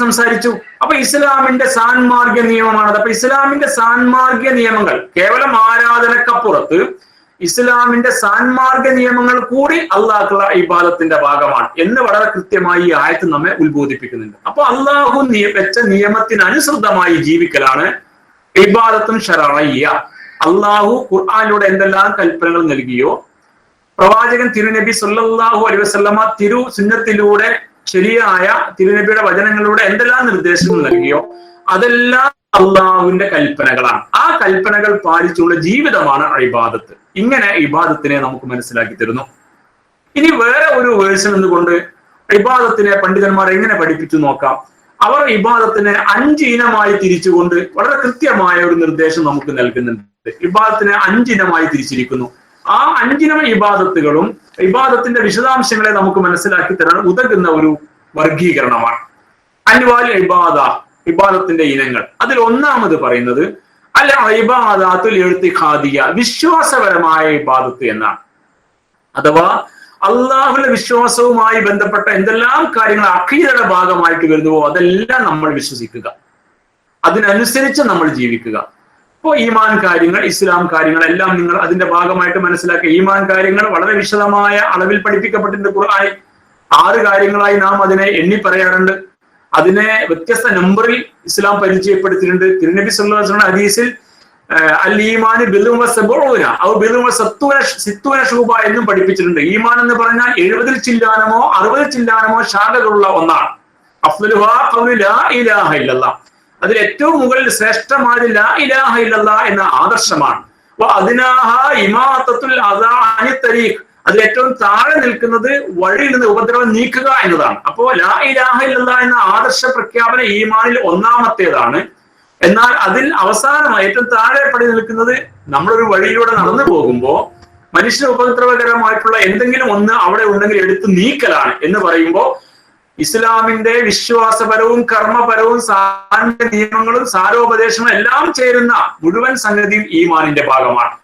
സംസാരിച്ചു. അപ്പൊ ഇസ്ലാമിന്റെ സാൻമാർഗ്യ നിയമമാണത്. അപ്പൊ ഇസ്ലാമിന്റെ സാൻമാർഗ്യ നിയമങ്ങൾ കേവലം ആരാധനക്കപ്പുറത്ത് ഇസ്ലാമിന്റെ സാൻമാർഗ്യ നിയമങ്ങൾ കൂടി അള്ളാഹുള്ള ഇബാദത്തിന്റെ ഭാഗമാണ് എന്ന് വളരെ കൃത്യമായി ഈ ആയത്ത് നമ്മെ ഉത്ബോധിപ്പിക്കുന്നുണ്ട്. അപ്പൊ അള്ളാഹു വെച്ച നിയമത്തിനനുസൃതമായി ജീവിക്കലാണ് ഇബാദത്തും ശറഈയ. അള്ളാഹു ഖുർആനിലൂടെ എന്തെല്ലാം കൽപ്പനകൾ നൽകിയോ, പ്രവാചകൻ തിരുനബി സല്ലല്ലാഹു അലൈഹി വസല്ലമ തിരു സുന്നത്തിലൂടെ, ശരിയായ തിരുനബിയുടെ വചനങ്ങളിലൂടെ എന്തെല്ലാം നിർദ്ദേശങ്ങൾ നൽകിയോ അതെല്ലാം അള്ളാഹുവിന്റെ കൽപ്പനകളാണ്. ആ കൽപ്പനകൾ പാലിച്ചുള്ള ജീവിതമാണ് ഇബാദത്ത്. ഇങ്ങനെ ഇബാദത്തിനെ നമുക്ക് മനസ്സിലാക്കി തരുന്നു. ഇനി വേറെ ഒരു വേർഷൻ എന്നുകൊണ്ട് ഇബാദത്തിനെ പണ്ഡിതന്മാർ എങ്ങനെ പഠിപ്പിച്ചു നോക്കാം. അവർ ഇബാദത്തിനെ 5 ഇനമായി തിരിച്ചുകൊണ്ട് വളരെ കൃത്യമായ ഒരു നിർദ്ദേശം നമുക്ക് നൽകുന്നുണ്ട്. ഇബാദത്തിനെ 5 ഇനമായി തിരിച്ചിരിക്കുന്നു. ആ 5 ഇനം ഇബാദത്തുകളും ഇബാദത്തിന്റെ വിശദാംശങ്ങളെ നമുക്ക് മനസ്സിലാക്കി തരാൻ ഉതകുന്ന ഒരു വർഗീകരണമാണ്. അൻവാൽ ഇബാദ, ഇബാദത്തിന്റെ ഇനങ്ങൾ. അതിൽ ഒന്നാമത് പറയുന്നത് അൽ ഇബാദത്തുൽ ഇഅ്തിഖാദിയ, വിശ്വാസപരമായ ഇബാദത്ത് എന്നാണ്. അഥവാ അള്ളാഹുവിന്റെ വിശ്വാസവുമായി ബന്ധപ്പെട്ട എന്തെല്ലാം കാര്യങ്ങൾ അഖീദയുടെ ഭാഗമായിട്ട് വരുന്നുവോ അതെല്ലാം നമ്മൾ വിശ്വസിക്കുക, അതിനനുസരിച്ച് നമ്മൾ ജീവിക്കുക. ഇപ്പോ ഈമാൻ കാര്യങ്ങൾ, ഇസ്ലാം കാര്യങ്ങൾ എല്ലാം നിങ്ങൾ അതിന്റെ ഭാഗമായിട്ട് മനസ്സിലാക്കുക. ഈമാൻ കാര്യങ്ങൾ വളരെ വിശദമായ അളവിൽ പഠിപ്പിക്കപ്പെട്ടിട്ടുണ്ട് ഖുർആനിൽ. 6 കാര്യങ്ങളായി നാം അതിനെ എണ്ണി പറയാറുണ്ട്. അതിനെ വ്യത്യസ്ത നമ്പറിൽ ഇസ്ലാം പരിചയപ്പെടുത്തിയിട്ടുണ്ട്. തിരുനബി സല്ലല്ലാഹു അലൈഹി വസല്ലം ഹദീസിൽ അൽ ഈമാൻ ബിദ്ഉൻ വസബഊന ഔ ബിദ്ഉൻ വസിത്തൂന ശുബ എന്നും പഠിപ്പിച്ചിട്ടുണ്ട്. ഈമാൻ എന്ന് പറഞ്ഞാൽ 70 ചില്ലാനമോ 60 ചില്ലാനമോ ശാഖകളുള്ള ഒന്നാണ്. അഫ്ളലുഹാ ഖൗലു ലാ ഇലാഹ ഇല്ലല്ലാഹ്, അതിൽ ഏറ്റവും മുകളിൽ ശ്രേഷ്ഠമായ ലാ ഇലാഹ ഇല്ലല്ലാഹ് എന്ന ആദർശമാണ്. വഅദ്നാഹാ ഇമാതത്തുൽ അദാ അനി തരീഖ്, അതിൽ ഏറ്റവും താഴെ നിൽക്കുന്നത് വഴിയിൽ നിന്ന് ഉപദ്രവം നീക്കുക എന്നതാണ്. അപ്പോ ലാ ഇലാഹ ഇല്ലല്ലാഹ് എന്ന ആദർശ പ്രഖ്യാപന ഈമാനിൽ ഒന്നാമത്തേതാണ്. എന്നാൽ അതിൽ അവസാനമായി ഏറ്റവും താഴെ പടി നിൽക്കുന്നത് നമ്മളൊരു വഴിയിലൂടെ നടന്നു പോകുമ്പോൾ മനുഷ്യ ഉപദ്രവകരമായിട്ടുള്ള എന്തെങ്കിലും ഒന്ന് അവിടെ ഉണ്ടെങ്കിൽ എടുത്ത് നീക്കലാണ് എന്ന് പറയുമ്പോൾ ഇസ്ലാമിന്റെ വിശ്വാസപരവും കർമ്മപരവും സാന്യ നിയമങ്ങളും സാരോപദേശങ്ങളും എല്ലാം ചേരുന്ന മുഴുവൻ സംഗതിയും ഈമാനിന്റെ ഭാഗമാണ്.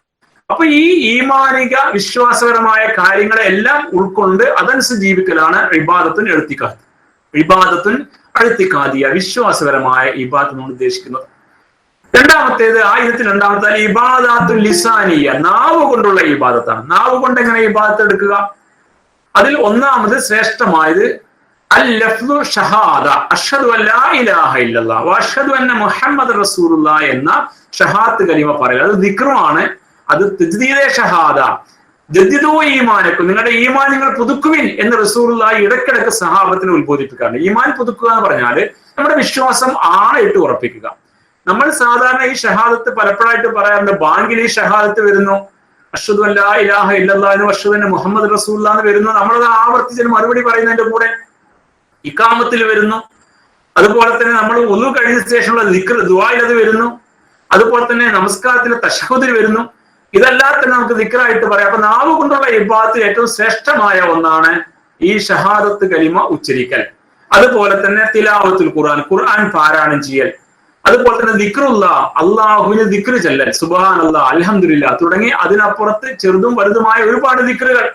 അപ്പൊ ഈ ഈമാനിക വിശ്വാസപരമായ കാര്യങ്ങളെ എല്ലാം ഉൾക്കൊണ്ട് അതനുസരിച്ച് ജീവിക്കലാണ് ഇബാദത്തുൻ എഴുത്തിക്കാത്ത്. ഇബാദത്തുൻ എഴുത്തിക്കാതിയ വിശ്വാസപരമായ ഇബാദത്ത് നമ്മൾ ഉദ്ദേശിക്കുന്നത്. രണ്ടാമത്തേത് ആയിരത്തിൽ രണ്ടാമത്തെ ഇബാദത്തുൽ ലിസാനിയ, നാവ് കൊണ്ടുള്ള ഇബാദത്താണ്. നാവ് കൊണ്ട് എങ്ങനെ ഇബാദത്ത് എടുക്കുക? അതിൽ ഒന്നാമത് ശ്രേഷ്ഠമായത് അൽ ലഫ്ദു ഷഹാദ, അഷ്ഹദു അല്ലാ ഇലാഹ ഇല്ലല്ലാഹ് വ അഷ്ഹദു അന്ന മുഹമ്മദ് റസൂലുള്ളാഹ് എന്ന ഷഹാദത്ത് കലിമ പറയുക. അത് ദിക്റുമാണ്. അത് തജ്ദീദെ ഷഹാദ, ജദ്ദിദു ഈമാനക്കും, നിങ്ങളുടെ ഈമാൻ നിങ്ങൾ പുതുക്കുവിൻ എന്ന് റസൂലുള്ളാഹി ഇടയ്ക്കിടയ്ക്ക് സഹാബത്തിനെ ഉത്ബോധിപ്പിക്കാറുണ്ട്. ഈമാൻ പുതുക്കുക എന്ന് പറഞ്ഞാൽ നമ്മുടെ വിശ്വാസം ആണയിട്ട് ഉറപ്പിക്കുക. നമ്മൾ സാധാരണ ഈ ഷഹാദത്ത് പലപ്പോഴായിട്ട് പറയാറുണ്ട്. ബാങ്കിൽ ഈ ഷഹാദത്ത് വരുന്നു, അഷ്ഹദു അല്ലാ ഇലാഹ ഇല്ലല്ലാഹ് അഷ്ഹദു അന്ന മുഹമ്മദ് റസൂലുള്ളാഹ് എന്ന് വരുന്നു. നമ്മളത് ആവർത്തിച്ച് മറുപടി പറയുന്നതിന്റെ കൂടെ ഇഖാമത്തിൽ വരുന്നു. അതുപോലെ തന്നെ നമ്മൾ ഒന്നു കഴിഞ്ഞ ശേഷമുള്ള ദിക്ർ ദുആയിൽ അത് വരുന്നു. അതുപോലെ തന്നെ നമസ്കാരത്തിലെ തശഹുദിൽ വരുന്നു. ഇതെല്ലാം തന്നെ നമുക്ക് ദിക്റായിട്ട് പറയാം. അപ്പൊ നാവ് കൊണ്ടുള്ള ഇബാദത്തിൽ ഏറ്റവും ശ്രേഷ്ഠമായ ഒന്നാണ് ഈ ഷഹാദത്ത് കലിമ ഉച്ചരിക്കൽ. അതുപോലെ തന്നെ തിലാവത്തുൽ ഖുർആൻ, ഖുർആൻ പാരായണം ചെയ്യൽ. അതുപോലെ തന്നെ ദിക്റുള്ള, അള്ളാഹുവിന് ദിക്ർ ചെല്ലൽ, സുബ്ഹാനല്ലാഹ്, അൽഹംദുലില്ലാഹ് തുടങ്ങി അതിനപ്പുറത്ത് ചെറുതും വലുതുമായ ഒരുപാട് ദിക്റുകൾ.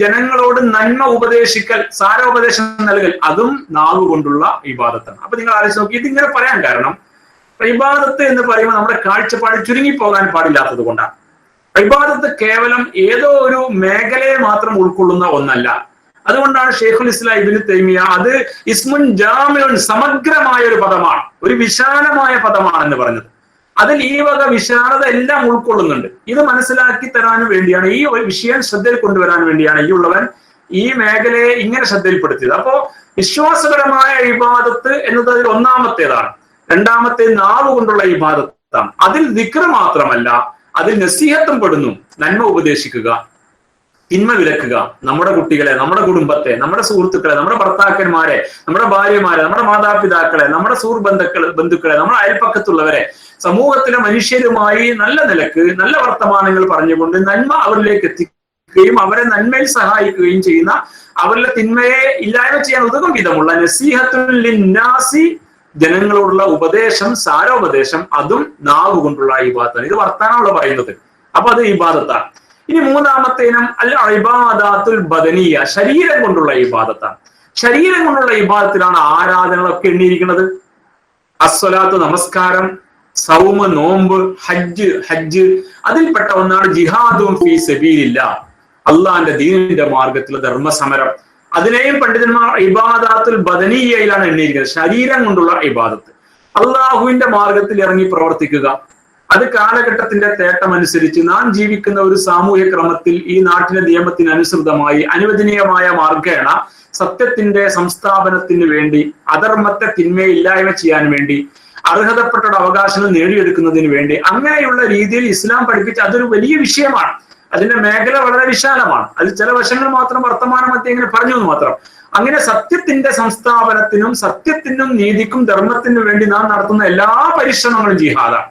ജനങ്ങളോട് നന്മ ഉപദേശിക്കൽ, സാരോപദേശം നൽകൽ, അതും നാവ് കൊണ്ടുള്ള ഇബാദത്താണ്. അപ്പൊ നിങ്ങൾ ആലോചിച്ച് നോക്കി, ഇതിങ്ങനെ പറയാൻ കാരണം ഇബാദത്ത് എന്ന് പറയുമ്പോൾ നമ്മുടെ കാഴ്ചപ്പാട് ചുരുങ്ങിപ്പോകാൻ പാടില്ലാത്തത് കൊണ്ടാണ്. ഇബാദത്ത് കേവലം ഏതോ ഒരു മേഖലയെ മാത്രം ഉൾക്കൊള്ളുന്ന ഒന്നല്ല. അതുകൊണ്ടാണ് ഷെയ്ഖുൽ ഇസ്ലാം ഇബ്നു തൈമിയ അത് ഇസ്മുൻ ജാമിഉൻ, സമഗ്രമായ ഒരു പദമാണ്, ഒരു വിശാലമായ പദമാണെന്ന് പറഞ്ഞത്. അതിൽ ഈ വക വിശാലത എല്ലാം ഉൾക്കൊള്ളുന്നുണ്ട്. ഇത് മനസ്സിലാക്കി തരാൻ വേണ്ടിയാണ്, ഈ വിഷയം ശ്രദ്ധയിൽ കൊണ്ടുവരാൻ വേണ്ടിയാണ് ഈ ഉള്ളവൻ ഈ മേഖലയെ ഇങ്ങനെ ശ്രദ്ധയിൽപ്പെടുത്തിയത്. അപ്പോ വിശ്വാസപരമായ ഇബാദത്ത് എന്നത് അതിൽ ഒന്നാമത്തേതാണ്. രണ്ടാമത്തെ നാവ് കൊണ്ടുള്ള ഇബാദത്താണ്. അതിൽ ദിക്ർ മാത്രമല്ല, അതിൽ നസീഹത്തും പെടുന്നു. നന്മ ഉപദേശിക്കുക, തിന്മ വിലക്കുക, നമ്മുടെ കുട്ടികളെ, നമ്മുടെ കുടുംബത്തെ, നമ്മുടെ സുഹൃത്തുക്കളെ, നമ്മുടെ ഭർത്താക്കന്മാരെ, നമ്മുടെ ഭാര്യമാരെ, നമ്മുടെ മാതാപിതാക്കളെ, നമ്മുടെ ബന്ധുക്കളെ, നമ്മുടെ അയൽപ്പക്കത്തുള്ളവരെ, സമൂഹത്തിലെ മനുഷ്യരുമായി നല്ല നിലക്ക് നല്ല വർത്തമാനങ്ങൾ പറഞ്ഞുകൊണ്ട് നന്മ അവരിലേക്ക് എത്തിക്കുകയും അവരെ നന്മയിൽ സഹായിക്കുകയും ചെയ്യുന്ന, അവരുടെ തിന്മയെ ഇല്ലായ്മ ചെയ്യാൻ ഉതകും വിധമുള്ള നസീഹത്തുൽ ലിന്നാസി, ജനങ്ങളോടുള്ള ഉപദേശം, സാരോപദേശം, അതും നാവ് കൊണ്ടുള്ള ഇബാദത്താണ്. ഇത് വർത്താനമുള്ള പറയുന്നത്. അപ്പൊ അത് ഇബാദത്താണ്. ഇനി മൂന്നാമത്തെ ഇനം അൽ ഇബാദത്തുൽ ബദനിയ, ശരീരം കൊണ്ടുള്ള ഇബാദത്താണ്. ശരീരം കൊണ്ടുള്ള ഇബാദത്തിലാണ് ആരാധനകളൊക്കെ എണ്ണിയിരിക്കുന്നത്. അസ്വലാത്ത്, നമസ്കാരം, സൗമ്, നോമ്പ്, ഹജ്ജ് അതിൽപ്പെട്ട ഒന്നാണ് ജിഹാദും ഫീ സബീലില്ലാഹ്, അള്ളാന്റെ ദീനിന്റെ മാർഗത്തിൽ ധർമ്മസമരം. അതിനെയും പണ്ഡിതന്മാർ ഇബാദത്തുൽ ബദനിയയിലാണ് എണ്ണിയിരിക്കുന്നത്. ശരീരം കൊണ്ടുള്ള ഇബാദത്ത്, അള്ളാഹുവിന്റെ മാർഗത്തിൽ ഇറങ്ങി പ്രവർത്തിക്കുക. അത് കാലഘട്ടത്തിന്റെ തേട്ടമനുസരിച്ച് നാം ജീവിക്കുന്ന ഒരു സാമൂഹ്യ ക്രമത്തിൽ ഈ നാട്ടിലെ നിയമത്തിനനുസൃതമായി അനുവദനീയമായ മാർഗേണ സത്യത്തിന്റെ സംസ്ഥാപനത്തിന് വേണ്ടി, അധർമ്മത്തെ തിന്മയെ ഇല്ലായ്മ ചെയ്യാൻ വേണ്ടി, അർഹതപ്പെട്ട അവകാശങ്ങൾ നേടിയെടുക്കുന്നതിന് വേണ്ടി, അങ്ങനെയുള്ള രീതിയിൽ ഇസ്ലാം പഠിപ്പിച്ച അതൊരു വലിയ വിഷയമാണ്. അതിന്റെ മേഖല വളരെ വിശാലമാണ്. അതിൽ ചില വശങ്ങൾ മാത്രം വർത്തമാനമൊക്കെ ഇങ്ങനെ പറഞ്ഞു എന്ന് മാത്രം. അങ്ങനെ സത്യത്തിന്റെ സംസ്ഥാപനത്തിനും സത്യത്തിനും നീതിക്കും ധർമ്മത്തിനും വേണ്ടി നാം നടത്തുന്ന എല്ലാ പരിശ്രമങ്ങളും ജിഹാദാണ്.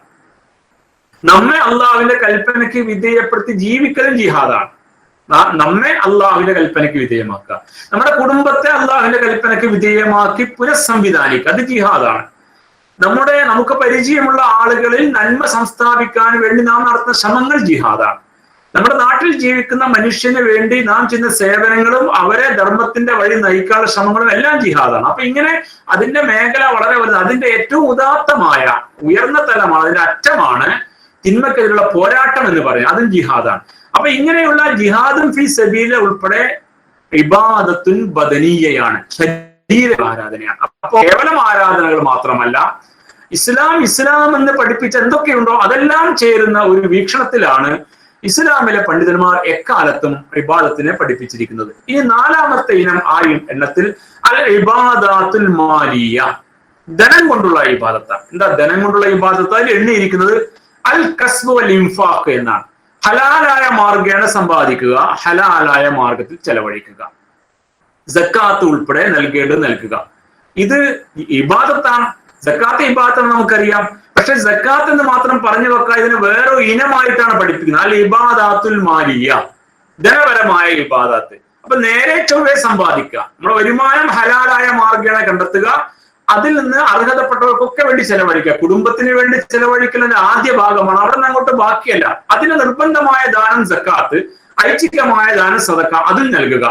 നമ്മെ അള്ളാഹുവിന്റെ കൽപ്പനയ്ക്ക് വിധേയപ്പെടുത്തി ജീവിക്കലും ജിഹാദാണ്. നമ്മെ അള്ളാഹുവിന്റെ കൽപ്പനയ്ക്ക് വിധേയമാക്കുക, നമ്മുടെ കുടുംബത്തെ അള്ളാഹുവിന്റെ കൽപ്പനയ്ക്ക് വിധേയമാക്കി പുനഃസംവിധാനിക്കുക, അത് ജിഹാദാണ്. നമുക്ക് പരിചയമുള്ള ആളുകളിൽ നന്മ സംസ്ഥാപിക്കാൻ വേണ്ടി നാം നടത്തുന്ന ശ്രമങ്ങൾ ജിഹാദാണ്. നമ്മുടെ നാട്ടിൽ ജീവിക്കുന്ന മനുഷ്യന് വേണ്ടി നാം ചെയ്യുന്ന സേവനങ്ങളും അവരെ ധർമ്മത്തിന്റെ വഴി നയിക്കാനുള്ള ശ്രമങ്ങളും എല്ലാം ജിഹാദാണ്. അപ്പൊ ഇങ്ങനെ അതിന്റെ മേഖല വളരെ വലുത്. അതിന്റെ ഏറ്റവും ഉദാത്തമായ ഉയർന്ന തലമാണ്, അതിന്റെ അറ്റമാണ് തിന്മക്കെതിരുള്ള പോരാട്ടം എന്ന് പറയുന്നത്, അതും ജിഹാദാണ്. അപ്പൊ ഇങ്ങനെയുള്ള ജിഹാദും ഫീ സബീല ഉൾപ്പെടെ ഇബാദത്തുൻ ബദനിയയാണ്, ശരീര ആരാധനയാണ്. അപ്പൊ കേവലം ആരാധനകൾ മാത്രമല്ല, ഇസ്ലാം എന്ന് പഠിപ്പിച്ച എന്തൊക്കെയുണ്ടോ അതെല്ലാം ചേരുന്ന ഒരു വീക്ഷണത്തിലാണ് ഇസ്ലാമിലെ പണ്ഡിതന്മാർ എക്കാലത്തും ഇബാദത്തിനെ പഠിപ്പിച്ചിരിക്കുന്നത്. ഇനി നാലാമത്തെ ഇനം എണ്ണത്തിൽ അൽ ഇബാദത്തുൽ മാലിയ, ധനം കൊണ്ടുള്ള ഇബാദത്താണ്. എന്താ ധനം കൊണ്ടുള്ള ഇബാദത്ത്? അതിൽ എണ്ണിയിരിക്കുന്നത് അൽ കസ്ബ് വൽ ഇൻഫാഖ് എന്നാണ്. ഹലാലായ മാർഗേണ സമ്പാദിക്കുക, ഹലാലായ മാർഗത്തിൽ ചെലവഴിക്കുക, സക്കാത്ത് ഉൾപ്പെടെ നൽകുക. ഇത് ഇബാദത്താണ്. സക്കാത്ത് ഇബാദത്ത് നമുക്കറിയാം. പക്ഷെ സക്കാത്ത് എന്ന് മാത്രം പറഞ്ഞു വെക്കാൻ ഇതിന് വേറെ ഇനമായിട്ടാണ് പഠിപ്പിക്കുന്നത്. അൽ ഇബാദാത്തുൽ മാലിയ, ധനപരമായ ഇബാദത്ത്. അപ്പൊ നേരെ ചൊവ്വേ സമ്പാദിക്കുക, നമ്മുടെ വരുമാനം ഹലാലായ മാർഗേണ കണ്ടെത്തുക, അതിൽ നിന്ന് അർഹതപ്പെട്ടവർക്കൊക്കെ വേണ്ടി ചെലവഴിക്കുക. കുടുംബത്തിന് വേണ്ടി ചെലവഴിക്കുന്നതിന്റെ ആദ്യ ഭാഗമാണ്, അവിടെ നിന്ന് അങ്ങോട്ട് ബാക്കിയല്ല. അതിന് നിർബന്ധമായ ദാനം സക്കാത്ത്, ഐച്ഛികമായ ദാനം സദക്ക, അതിൽ നൽകുക.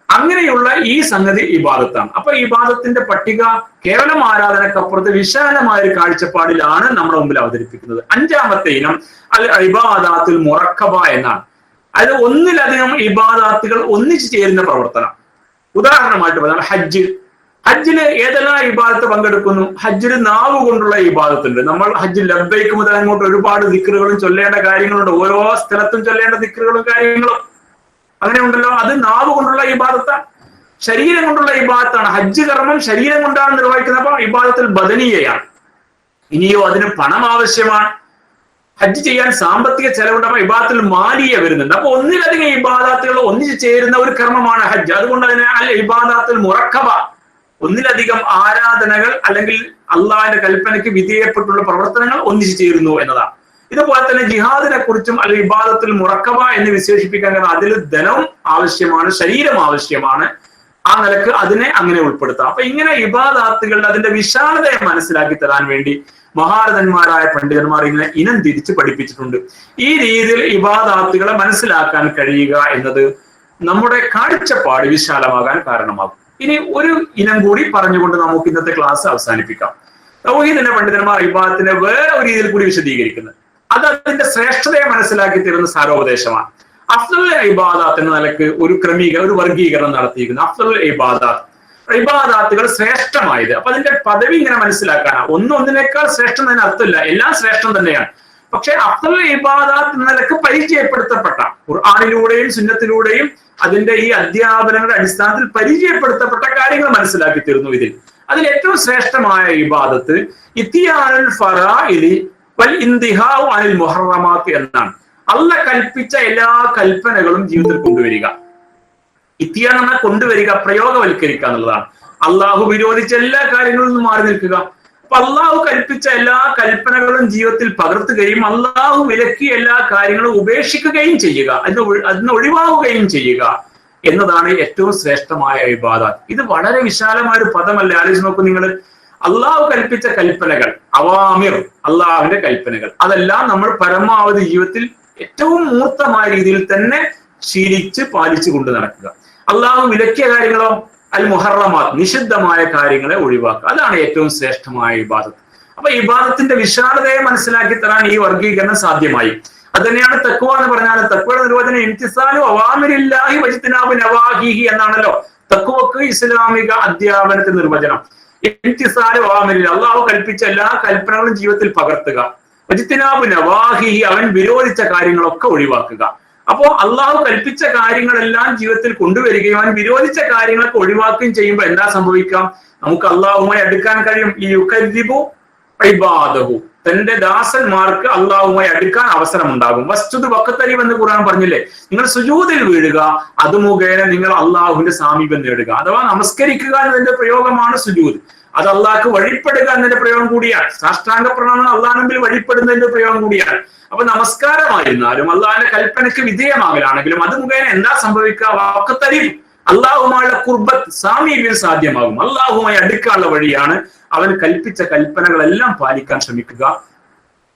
അങ്ങനെയുള്ള ഈ സംഗതി ഇബാദത്താണ്. അപ്പൊ ഇബാദത്തിന്റെ പട്ടിക കേവലം ആരാധനക്കപ്പുറത്ത് വിശാലമായ ഒരു കാഴ്ചപ്പാടിലാണ് നമ്മുടെ മുമ്പിൽ അവതരിപ്പിക്കുന്നത്. അഞ്ചാമത്തെ ഇനം അൽ ഇബാദാത്തുൽ മുറക്കബ എന്നാണ്. അത് ഒന്നിലധികം ഇബാദാത്തുകൾ ഒന്നിച്ചു ചേരുന്ന പ്രവർത്തനം. ഉദാഹരണമായിട്ട് പറഞ്ഞാൽ ഹജ്ജില് ഏതെല്ലാം ഇബാദത്ത് പങ്കെടുക്കുന്നു? ഹജ്ജിൽ നാവ് കൊണ്ടുള്ള ഇബാദത്തുണ്ട്. നമ്മൾ ഹജ്ജിൽ ലബ്ബൈക്ക് മുതൽ അങ്ങോട്ട് ഒരുപാട് ദിക്റുകളും ചൊല്ലേണ്ട കാര്യങ്ങളുണ്ട്. ഓരോ സ്ഥലത്തും ചൊല്ലേണ്ട ദിക്റുകളും കാര്യങ്ങളും അങ്ങനെ ഉണ്ടല്ലോ. അത് നാവ് കൊണ്ടുള്ള ഇബാദത്താണ്. ശരീരം കൊണ്ടുള്ള ഇബാദത്താണ്. ഹജ്ജ് കർമ്മം ശരീരം കൊണ്ടാണ് നിർവഹിക്കുന്നത്. അപ്പൊ ഇബാദത്തിൽ ബദനീയയാണ്. ഇനിയോ അതിന് പണം ആവശ്യമാണ്. ഹജ്ജ് ചെയ്യാൻ സാമ്പത്തിക ചെലവുണ്ടാകുമ്പോൾ ഇബാദത്തിൽ മാലിയ വരുന്നുണ്ട്. അപ്പൊ ഒന്നിലധികം ഇബാദത്തുകൾ ഒന്നിച്ചു ചേരുന്ന ഒരു കർമ്മമാണ് ഹജ്ജ്. അതുകൊണ്ട് അതിനെ അൽ ഇബാദത്തുൽ മുറക്കബ, ഒന്നിലധികം ആരാധനകൾ അല്ലെങ്കിൽ അള്ളാഹിന്റെ കൽപ്പനയ്ക്ക് വിധേയപ്പെട്ടുള്ള പ്രവർത്തനങ്ങൾ ഒന്നിച്ചു ചേരുന്നു എന്നതാണ്. ഇതുപോലെ തന്നെ ജിഹാദിനെ കുറിച്ചും അൽ ഇബാദത്തുൽ മുറക്കബ എന്ന് വിശേഷിപ്പിക്കാൻ കാരണം അതിൽ ധനവും ആവശ്യമാണ്, ശരീരം ആവശ്യമാണ്. ആ നിലക്ക് അതിനെ അങ്ങനെ ഉൾപ്പെടുത്താം. അപ്പൊ ഇങ്ങനെ ഇബാദത്തുകളുടെ അതിന്റെ വിശാലതയെ മനസ്സിലാക്കി തരാൻ വേണ്ടി മഹാരഥന്മാരായ പണ്ഡിതന്മാർ ഇങ്ങനെ ഇനം തിരിച്ച് പഠിപ്പിച്ചിട്ടുണ്ട്. ഈ രീതിയിൽ ഇബാദത്തുകളെ മനസ്സിലാക്കാൻ കഴിയുക എന്നത് നമ്മുടെ കാഴ്ചപ്പാട് വിശാലമാകാൻ കാരണമാകും. ഇനി ഒരു ഇനം കൂടി പറഞ്ഞുകൊണ്ട് നമുക്ക് ഇന്നത്തെ ക്ലാസ് അവസാനിപ്പിക്കാം. തൗഹീദിന്റെ പണ്ഡിതന്മാർ ഇബാദത്തിനെ വേറെ ഒരു രീതിയിൽ കൂടി വിശദീകരിക്കുന്നത്, അത് അതിന്റെ ശ്രേഷ്ഠതയെ മനസ്സിലാക്കി തരുന്ന സാരോപദേശമാണ്. അഫ്ദലുൽ ഇബാദത്ത് എന്ന നിലക്ക് ഒരു വർഗീകരണം നടത്തിയിരിക്കുന്നു. അഫ്ദലുൽ ഇബാദത്തുകൾ ശ്രേഷ്ഠമായത്. അപ്പൊ അതിന്റെ പദവി ഇങ്ങനെ മനസ്സിലാക്കാനാണ്. ഒന്നിനേക്കാൾ ശ്രേഷ്ഠം തന്നെ അർത്ഥമില്ല, എല്ലാം ശ്രേഷ്ഠം തന്നെയാണ്. പക്ഷെ അഫ്ദലുൽ ഇബാദത്ത് എന്ന നിലക്ക് പരിചയപ്പെടുത്തപ്പെട്ട, ഖുർആനിലൂടെയും സുന്നത്തിലൂടെയും അതിന്റെ ഈ അധ്യാപനങ്ങളുടെ അടിസ്ഥാനത്തിൽ പരിചയപ്പെടുത്തപ്പെട്ട കാര്യങ്ങൾ മനസ്സിലാക്കി തരുന്നു. അതിൽ ഏറ്റവും ശ്രേഷ്ഠമായ ഇബാദത്ത് ഇത്തിയാനുൽ ഫറാഇലി വൽ ഇന്തിഹാഉ അനിൽ മുഹറമാത്ത് എന്നാണ്. അല്ലാഹ് കൽപ്പിച്ച എല്ലാ കൽപ്പനകളും ജീവിതത്തിൽ കൊണ്ടുവരിക. ഇത്തിയാൻ എന്നാൽ കൊണ്ടുവരിക, പ്രയോഗവൽക്കരിക്കുക എന്നുള്ളതാണ്. അള്ളാഹു വിരോധിച്ച എല്ലാ കാര്യങ്ങളിൽ നിന്നും മാറി നിൽക്കുക. അപ്പൊ അള്ളാഹു കൽപ്പിച്ച എല്ലാ കൽപ്പനകളും ജീവിതത്തിൽ പകർത്തുകയും അള്ളാഹു വിലക്കിയ എല്ലാ കാര്യങ്ങളും ഉപേക്ഷിക്കുകയും ചെയ്യുക, അതിന് ഒഴിവാകുകയും ചെയ്യുക എന്നതാണ് ഏറ്റവും ശ്രേഷ്ഠമായ ഇബാദത്ത്. ഇത് വളരെ വിശാലമായ ഒരു പദമല്ലേ? ആലോചിച്ച് നോക്കൂ നിങ്ങൾ. അള്ളാഹു കൽപ്പിച്ച കൽപ്പനകൾ, അവാമിർ, അള്ളാഹുവിന്റെ കൽപ്പനകൾ, അതെല്ലാം നമ്മൾ പരമാവധി ജീവിതത്തിൽ ഏറ്റവും മൂർത്തമായ രീതിയിൽ തന്നെ ശീലിച്ച് പാലിച്ചു കൊണ്ട് നടക്കുക. അള്ളാഹു വിലക്കിയ കാര്യങ്ങളോ അൽ മുഹറമാത്ത്, നിഷിദ്ധമായ കാര്യങ്ങളെ ഒഴിവാക്കുക. അതാണ് ഏറ്റവും ശ്രേഷ്ഠമായ ഇബാദത്ത്. അപ്പൊ ഇബാദത്തിന്റെ വിശാലതയെ മനസ്സിലാക്കി തരാൻ ഈ വർഗീകരണം സാധ്യമായി. അത് തന്നെയാണ് തഖ്വ എന്ന് പറഞ്ഞാൽ. തഖ്വയുടെ നിർവചനം ഇംതിസാലു അവാമിരില്ലാഹി വജ്തിനാബു നവാഹിഹി എന്നാണല്ലോ തഖ്വക്ക് ഇസ്ലാമിക അധ്യാപനത്തിന്റെ നിർവചനം. ഇംതിസാലു അവാമിരില്ല, അള്ളാഹു കൽപ്പിച്ച എല്ലാ കൽപ്പനകളും ജീവിതത്തിൽ പകർത്തുക. വജ്തിനാബു നവാഹിഹി, അവൻ വിരോധിച്ച കാര്യങ്ങളൊക്കെ ഒഴിവാക്കുക. അപ്പോ അള്ളാഹു കൽപ്പിച്ച കാര്യങ്ങളെല്ലാം ജീവിതത്തിൽ കൊണ്ടുവരികയും അവൻ വിരോധിച്ച കാര്യങ്ങളൊക്കെ ഒഴിവാക്കുകയും ചെയ്യുമ്പോൾ എന്താ സംഭവിക്കാം? നമുക്ക് അള്ളാഹുമായി അടുക്കാൻ കഴിയും. ഈ യുകദ്ദിബു ഇബാദഹു, തന്റെ ദാസന്മാർക്ക് അള്ളാഹുമായി അടുക്കാൻ അവസരം ഉണ്ടാകും. വസ്തുത് വഖ്തരിബ് എന്ന് ഖുർആൻ പറഞ്ഞില്ലേ, നിങ്ങൾ സുജൂദിൽ വീഴുക, അത് മുഖേന നിങ്ങൾ അള്ളാഹുവിന്റെ സാമീപ്യം നേടുക. അഥവാ നമസ്കരിക്കുക എന്നതിന്റെ പ്രയോഗമാണ് സുജൂദ്. അത് അള്ളാഹ്ക്ക് വഴിപ്പെടുക എന്നതിന്റെ പ്രയോഗം കൂടിയാണ്. സാഷ്ടാംഗ പ്രണാമം അള്ളാഹ് മുമ്പിൽ വഴിപ്പെടുന്നതിന്റെ പ്രയോഗം കൂടിയാണ്. അപ്പൊ നമസ്കാരമായിരുന്നാലും അള്ളാഹിന്റെ കൽപ്പനയ്ക്ക് വിധേയമാകലാണെങ്കിലും അത് മുഖേന എന്താ സംഭവിക്കുക? വഖ്തരിബ്, അള്ളാഹുമായുള്ള ഖുർബത്ത്, സാമീപ്യം സാധ്യമാകും. അള്ളാഹുമായി അടുക്കാനുള്ള വഴിയാണ് അവൻ കൽപ്പിച്ച കൽപ്പനകളെല്ലാം പാലിക്കാൻ ശ്രമിക്കുക,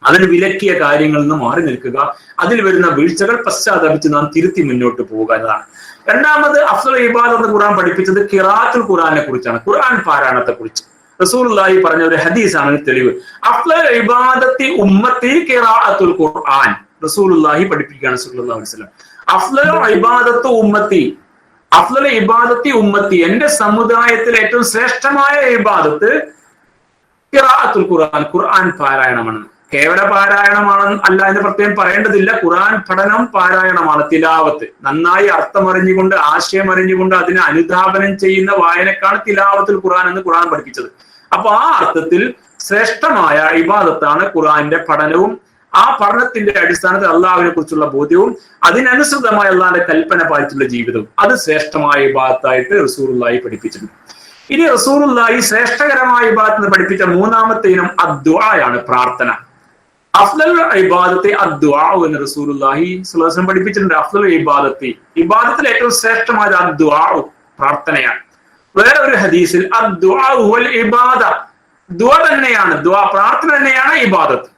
അവന് വിലക്കിയ കാര്യങ്ങളിൽ നിന്ന് മാറി നിൽക്കുക, അതിൽ വരുന്ന വീഴ്ചകൾ പശ്ചാത്തപിച്ച് നാം തിരുത്തി മുന്നോട്ട് പോവുക എന്നതാണ്. രണ്ടാമത് അഫ്ദൽ ഇബാദത്ത് എന്ന് ഖുർആൻ പഠിപ്പിച്ചത് ഖിറാഅത്തുൽ ഖുർആനെ കുറിച്ചാണ്, ഖുർആൻ പാരായണത്തെ കുറിച്ച്. റസൂലുള്ളാഹി പറഞ്ഞ ഒരു ഹദീസാണ് തെളിവ്. അഫ്ദൽ ഇബാദത്തി ഉമ്മത്തി ഖിറാഅത്തുൽ ഖുർആൻ, റസൂലുള്ളാഹി പഠിപ്പിക്കുകയാണ് സല്ലല്ലാഹു അലൈഹി വസല്ലം. അഫ്ദൽ ഇബാദത്തു ഉമ്മത്തി, അഫ്ദൽ ഇബാദത്തി ഉമ്മത്തി, എന്റെ സമുദായത്തിൽ ഏറ്റവും ശ്രേഷ്ഠമായ ഇബാദത്ത് ഖിറാഅത്തുൽ ഖുർആൻ, ഖുർആൻ പാരായണമാണ്. കേവല പാരായണമാണ് അല്ല എന്ന് പ്രത്യേകം പറയേണ്ടതില്ല. ഖുർആൻ പഠനം പാരായണമാണ്, തിലാവത്ത്. നന്നായി അർത്ഥമറിഞ്ഞുകൊണ്ട് ആശയം അറിഞ്ഞുകൊണ്ട് അതിനെ അനുധാപനം ചെയ്യുന്ന വായനക്കാണ് തിലാവത്തുൽ ഖുർആൻ എന്ന് ഖുർആൻ പഠിപ്പിച്ചത്. അപ്പൊ ആ അർത്ഥത്തിൽ ശ്രേഷ്ഠമായ ഇബാദത്താണ് ഖുർആന്റെ പഠനവും ആ പഠനത്തിന്റെ അടിസ്ഥാനത്തിൽ അള്ളാഹുവിനെ കുറിച്ചുള്ള ബോധ്യവും അതിനനുസൃതമായ അള്ളാഹിന്റെ കൽപ്പന പാലിച്ചുള്ള ജീവിതവും. അത് ശ്രേഷ്ഠമായ ഇബാദത്തായിട്ട് റസൂലുള്ളാഹി പഠിപ്പിച്ചിട്ടുണ്ട്. ഇനി റസൂലുള്ളാഹി ശ്രേഷ്ഠകരമായ ഇബാദത്ത് പഠിപ്പിച്ച മൂന്നാമത്തെ ഇനം അദ്ദുആയാണ്, പ്രാർത്ഥന. അഫ്ദൽ ഇബാദത്തെ അദ്ദുആ എന്ന് റസൂലുള്ളാഹി സ്വല്ലല്ലാഹു അലൈഹി വസല്ലം പഠിപ്പിച്ചിട്ടുണ്ട്. അഫ്ദൽ ഇബാദത്തിൽ ഏറ്റവും ശ്രേഷ്ഠമായത് അദ്ദുആ, പ്രാർത്ഥനയാണ്. വേറെ ഒരു ഹദീസിൽ അദ്ദുആ ഹുവൽ ഇബാദ, ദുആ തന്നെയാണ്, പ്രാർത്ഥന തന്നെയാണ് ഇബാദത്ത്.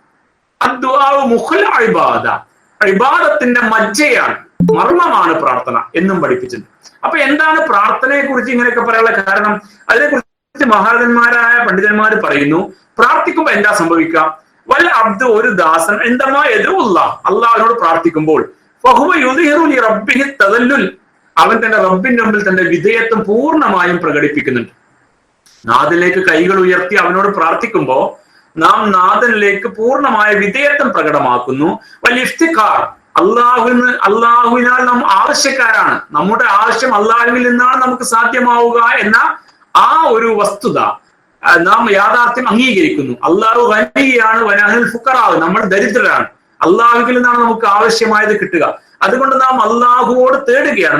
അദ്ദുആ മുഖൽ ഇബാദ, ഇബാദത്തിന്റെ മജ്ജയാണ്, മർമ്മമാണ് പ്രാർത്ഥന എന്നും പഠിപ്പിച്ചിട്ടുണ്ട്. അപ്പൊ എന്താണ് പ്രാർത്ഥനയെ കുറിച്ച് ഇങ്ങനെയൊക്കെ പറയാനുള്ള കാരണം? അതിനെക്കുറിച്ച് മഹാരഥന്മാരായ പണ്ഡിതന്മാർ പറയുന്നു, പ്രാർത്ഥിക്കുമ്പോൾ എന്താ സംഭവിക്കാം? വൽ അബ്ദു, ഒരു ദാസൻ എന്തമാ യദുല്ലാഹ്, അള്ളാഹുവിനോട് പ്രാർത്ഥിക്കുമ്പോൾ ഫഹുവ യുദ്ഹിറു ലി റബ്ബിഹി തദല്ലുൽ, അവൻ തന്റെ റബ്ബിന്റെ മുമ്പിൽ തന്റെ വിധേയത്വം പൂർണ്ണമായും പ്രകടിപ്പിക്കുന്നുണ്ട്. നാഥനിലേക്ക് കൈകൾ ഉയർത്തി അവനോട് പ്രാർത്ഥിക്കുമ്പോൾ നാം നാഥനിലേക്ക് പൂർണ്ണമായ വിധേയത്വം പ്രകടമാക്കുന്നു. വൽ ഇഫ്തിഖാർ, അള്ളാഹുവിനാൽ നാം ആവശ്യക്കാരാണ്, നമ്മുടെ ആവശ്യം അള്ളാഹുവിൽ നിന്നാണ് നമുക്ക് സാധ്യമാവുക എന്ന ആ ഒരു വസ്തുത നാം യാഥാർത്ഥ്യം അംഗീകരിക്കുന്നു. അള്ളാഹു ഗനിയാണ്, വനഹ്നുൽ ഫുഖറാ, നമ്മൾ ദരിദ്രരാണ്, അള്ളാഹുവിൽ നിന്നാണ് നമുക്ക് ആവശ്യമായത് കിട്ടുക. അതുകൊണ്ട് നാം അള്ളാഹുവോട് തേടുകയാണ്,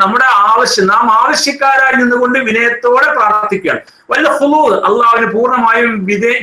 നമ്മുടെ ആവശ്യം, നാം ആവശ്യക്കാരായി നിന്നുകൊണ്ട് വിനയത്തോടെ പ്രാർത്ഥിക്കുകയാണ്. വല്ല ഖുളൂ, അള്ളാഹുവിന് പൂർണ്ണമായും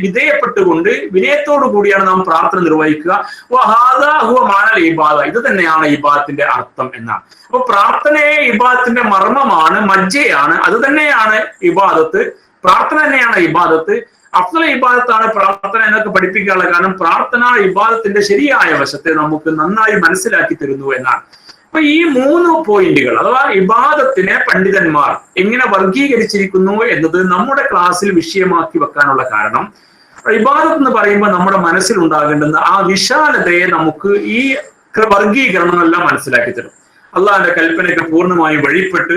വിധേയപ്പെട്ടുകൊണ്ട് വിനയത്തോടു കൂടിയാണ് നാം പ്രാർത്ഥന നിർവഹിക്കുക. വഹാദാ ഹുവ മാനൽ ഇബാദ, ഇത് തന്നെയാണ് ഇബാദത്തിന്റെ അർത്ഥം എന്നാണ്. അപ്പൊ പ്രാർത്ഥനയെ ഇബാദത്തിന്റെ മർമ്മമാണ്, മജ്ജയാണ്, അത് തന്നെയാണ് ഇബാദത്ത്. പ്രാർത്ഥന തന്നെയാണ് ഇബാദത്ത്. അഫ്ദൽ ഇബാദത്താണ് പ്രാർത്ഥന എന്നൊക്കെ പഠിപ്പിക്കാനുള്ള കാരണം പ്രാർത്ഥന ഇബാദത്തിന്റെ ശരിയായ വശത്തെ നമുക്ക് നന്നായി മനസ്സിലാക്കി തരുന്നു എന്നാണ്. അപ്പൊ ഈ 3 പോയിന്റുകൾ അഥവാ ഇബാദത്തിനെ പണ്ഡിതന്മാർ എങ്ങനെ വർഗീകരിച്ചിരിക്കുന്നു എന്നത് നമ്മുടെ ക്ലാസ്സിൽ വിഷയമാക്കി വെക്കാനുള്ള കാരണം, ഇബാദത്ത് എന്ന് പറയുമ്പോൾ നമ്മുടെ മനസ്സിൽ ഉണ്ടാകേണ്ടുന്ന ആ വിശാലതയെ നമുക്ക് ഈ വർഗീകരണങ്ങളെല്ലാം മനസ്സിലാക്കി തരും. അള്ളാഹിന്റെ കൽപ്പനയ്ക്ക് പൂർണ്ണമായും വഴിപ്പെട്ട്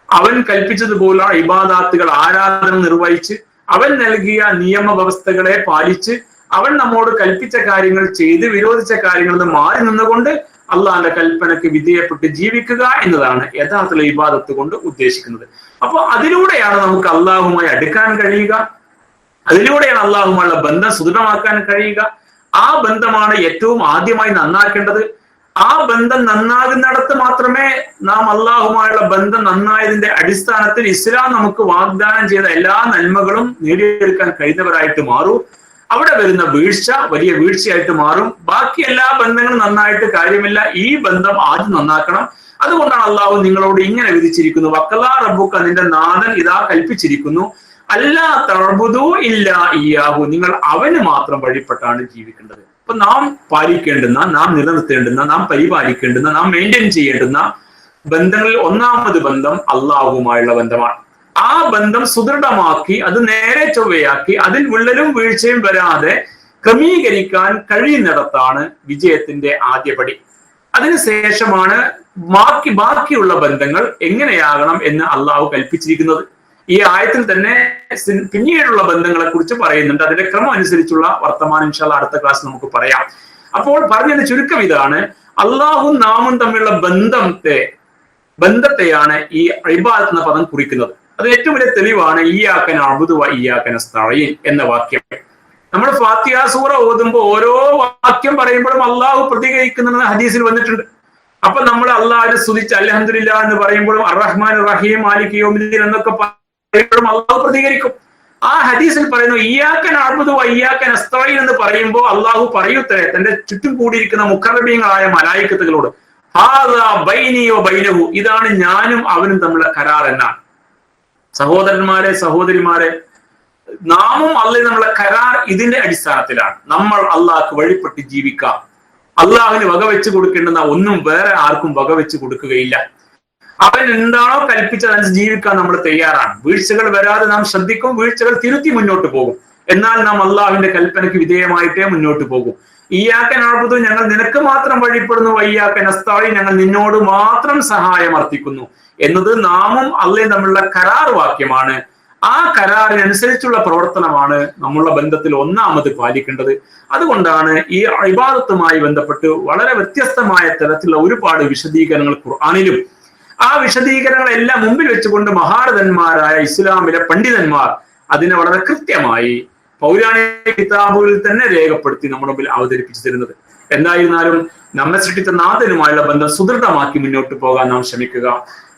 അവൻ കൽപ്പിച്ചതുപോലെ ഇബാദാത്തുകൾ ആരാധന നിർവഹിച്ച് അവൻ നൽകിയ നിയമവ്യവസ്ഥകളെ പാലിച്ച് അവൻ നമ്മോട് കൽപ്പിച്ച കാര്യങ്ങൾ ചെയ്ത് വിരോധിച്ച കാര്യങ്ങളിൽ നിന്ന് മാറി നിന്നുകൊണ്ട് അള്ളാഹിന്റെ കൽപ്പനയ്ക്ക് വിധേയപ്പെട്ട് ജീവിക്കുക എന്നതാണ് യഥാർത്ഥ ഇബാദത്ത് കൊണ്ട് ഉദ്ദേശിക്കുന്നത്. അപ്പൊ അതിലൂടെയാണ് നമുക്ക് അള്ളാഹുമായി അടുക്കാൻ കഴിയുക, അതിലൂടെയാണ് അള്ളാഹുമായുള്ള ബന്ധം സുദൃഢമാക്കാൻ കഴിയുക. ആ ബന്ധമാണ് ഏറ്റവും ആദ്യമായി നന്നാക്കേണ്ടത്. ആ ബന്ധം നന്നാകുന്നിടത്ത് മാത്രമേ നാം അള്ളാഹുമായുള്ള ബന്ധം നന്നായതിന്റെ അടിസ്ഥാനത്തിൽ ഇസ്ലാം നമുക്ക് വാഗ്ദാനം ചെയ്ത എല്ലാ നന്മകളും നേടിയെടുക്കാൻ കഴിയുന്നവരായിട്ട് മാറൂ. അവിടെ വരുന്ന വീഴ്ച വലിയ വീഴ്ചയായിട്ട് മാറും. ബാക്കി എല്ലാ ബന്ധങ്ങളും നന്നായിട്ട് കാര്യമില്ല, ഈ ബന്ധം ആദ്യം നന്നാക്കണം. അതുകൊണ്ടാണ് അള്ളാഹു നിങ്ങളോട് ഇങ്ങനെ വിധിച്ചിരിക്കുന്നു, വക്കലാ റബ്ബുക, നിന്റെ നാഥൻ ഇതാ കൽപ്പിച്ചിരിക്കുന്നു, അല്ലാ തഅ്ബുദൂ ഇല്ലാ ഇയ്യാഹു, നിങ്ങൾ അവന് മാത്രം വഴിപ്പെട്ടാണ് ജീവിക്കേണ്ടത്. അപ്പൊ നാം പാലിക്കേണ്ടുന്ന, നാം നിലനിർത്തേണ്ടുന്ന, നാം പരിപാലിക്കേണ്ടുന്ന, നാം മെയിൻറ്റെയിൻ ചെയ്യേണ്ടുന്ന ബന്ധങ്ങളിൽ ഒന്നാമത് ബന്ധം അള്ളാഹുവുമായുള്ള ബന്ധമാണ്. ആ ബന്ധം സുദൃഢമാക്കി അത് നേരെ ചൊവ്വയാക്കി അതിൽ വിള്ളലും വീഴ്ചയും വരാതെ ക്രമീകരിക്കാൻ കഴിയുന്നിടത്താണ് വിജയത്തിന്റെ ആദ്യപടി. അതിനുശേഷമാണ് ബാക്കിയുള്ള ബന്ധങ്ങൾ എങ്ങനെയാകണം എന്ന് അള്ളാഹു കൽപ്പിച്ചിരിക്കുന്നത്. ഈ ആയത്തിൽ തന്നെ പിന്നീടുള്ള ബന്ധങ്ങളെ കുറിച്ച് പറയുന്നുണ്ട്. അതിന്റെ ക്രമം അനുസരിച്ചുള്ള വർത്തമാനം ഇൻഷാല്ലാ അടുത്ത ക്ലാസ് നമുക്ക് പറയാം. അപ്പോൾ പറഞ്ഞതിന്റെ ചുരുക്കം ഇതാണ്, അള്ളാഹും നാമും തമ്മിലുള്ള ബന്ധത്തെയാണ് ഈ ഇബാദത്ത് എന്ന പദം കുറിക്കുന്നത്. അത് ഏറ്റവും വലിയ തെളിവാണ് ഇയ്യാക നഅ്ബുദു വ ഇയ്യാക നസ്തഈൻ എന്ന വാക്യം. നമ്മൾ ഫാത്തിഹ സൂറ ഓതുമ്പോൾ ഓരോ വാക്യം പറയുമ്പോഴും അള്ളാഹു പ്രതികരിക്കുന്നെന്ന് ഹദീസിൽ വന്നിട്ടുണ്ട്. അപ്പൊ നമ്മൾ അള്ളാഹുവിനെ സ്തുതിച്ച് അൽഹംദുലില്ലാഹ് എന്ന് പറയുമ്പോഴും അർറഹ്മാൻ റഹീം മാലിക് യൗമിദ്ദീൻ എന്നൊക്കെ പറയുമ്പോഴും അള്ളാഹു പ്രതികരിക്കും. ആ ഹദീസിൽ പറയുന്നു ഇയ്യാക നഅ്ബുദു വ ഇയ്യാക നസ്തഈൻ എന്ന് പറയുമ്പോൾ അള്ളാഹു പറയൂത്തേ തന്റെ ചുറ്റും കൂടിയിരിക്കുന്ന മുഖറബീങ്ങളായ മലായിക്കത്തുകളോട്, ഹാദാ ബൈനി വ ബൈനഹു, ഇതാണ് ഞാനും അവനും തമ്മിലുള്ള കരാർ എന്നാണ്. സഹോദരന്മാരെ, സഹോദരിമാരെ, നാമും അള്ളയും നമ്മളെ കരാർ ഇതിന്റെ അടിസ്ഥാനത്തിലാണ്. നമ്മൾ അള്ളാഹ്ക്ക് വഴിപ്പെട്ട് ജീവിക്കാം. അള്ളാഹുവിന് വകവെച്ച് കൊടുക്കേണ്ടുന്ന ഒന്നും വേറെ ആർക്കും വകവെച്ച് കൊടുക്കുകയില്ല. അവൻ എന്താണോ കൽപ്പിച്ചതനുസരിച്ച് ജീവിക്കാൻ നമ്മൾ തയ്യാറാണ്. വീഴ്ചകൾ വരാതെ നാം ശ്രദ്ധിക്കും, വീഴ്ചകൾ തിരുത്തി മുന്നോട്ട് പോകും. എന്നാൽ നാം അള്ളാഹുവിന്റെ കൽപ്പനയ്ക്ക് വിധേയമായിട്ടേ മുന്നോട്ട് പോകും. ഇയ്യാക നഅ്ബുദു, ഞങ്ങൾ നിനക്ക് മാത്രം വഴിപ്പെടുന്നു, വയ്യാക നസ്തഈൻ, ഞങ്ങൾ നിന്നോട് മാത്രം സഹായം അർത്ഥിക്കുന്നു എന്നത് നാമും അള്ളയും തമ്മിലുള്ള കരാർ വാക്യമാണ്. ആ കരാറിനനുസരിച്ചുള്ള പ്രവർത്തനമാണ് നമ്മളുടെ ബന്ധത്തിൽ ഒന്നാമത് പാലിക്കേണ്ടത്. അതുകൊണ്ടാണ് ഈ ഇബാദത്തുമായി ബന്ധപ്പെട്ട് വളരെ വ്യത്യസ്തമായ തരത്തിലുള്ള ഒരുപാട് വിശദീകരണങ്ങൾ ഖുർആനിലും ആ വിശദീകരണങ്ങളെല്ലാം മുമ്പിൽ വെച്ചുകൊണ്ട് മഹാരഥന്മാരായ ഇസ്ലാമിലെ പണ്ഡിതന്മാർ അതിനെ വളരെ കൃത്യമായി പൗരാണിക കിതാബുകളിൽ തന്നെ രേഖപ്പെടുത്തി നമ്മുടെ മുമ്പിൽ അവതരിപ്പിച്ചു തരുന്നത്. എന്തായിരുന്നാലും നമ്മെ സൃഷ്ടിച്ച നാഥനുമായുള്ള ബന്ധം സുദൃഢമാക്കി മുന്നോട്ട് പോകാൻ നാം ശ്രമിക്കുക.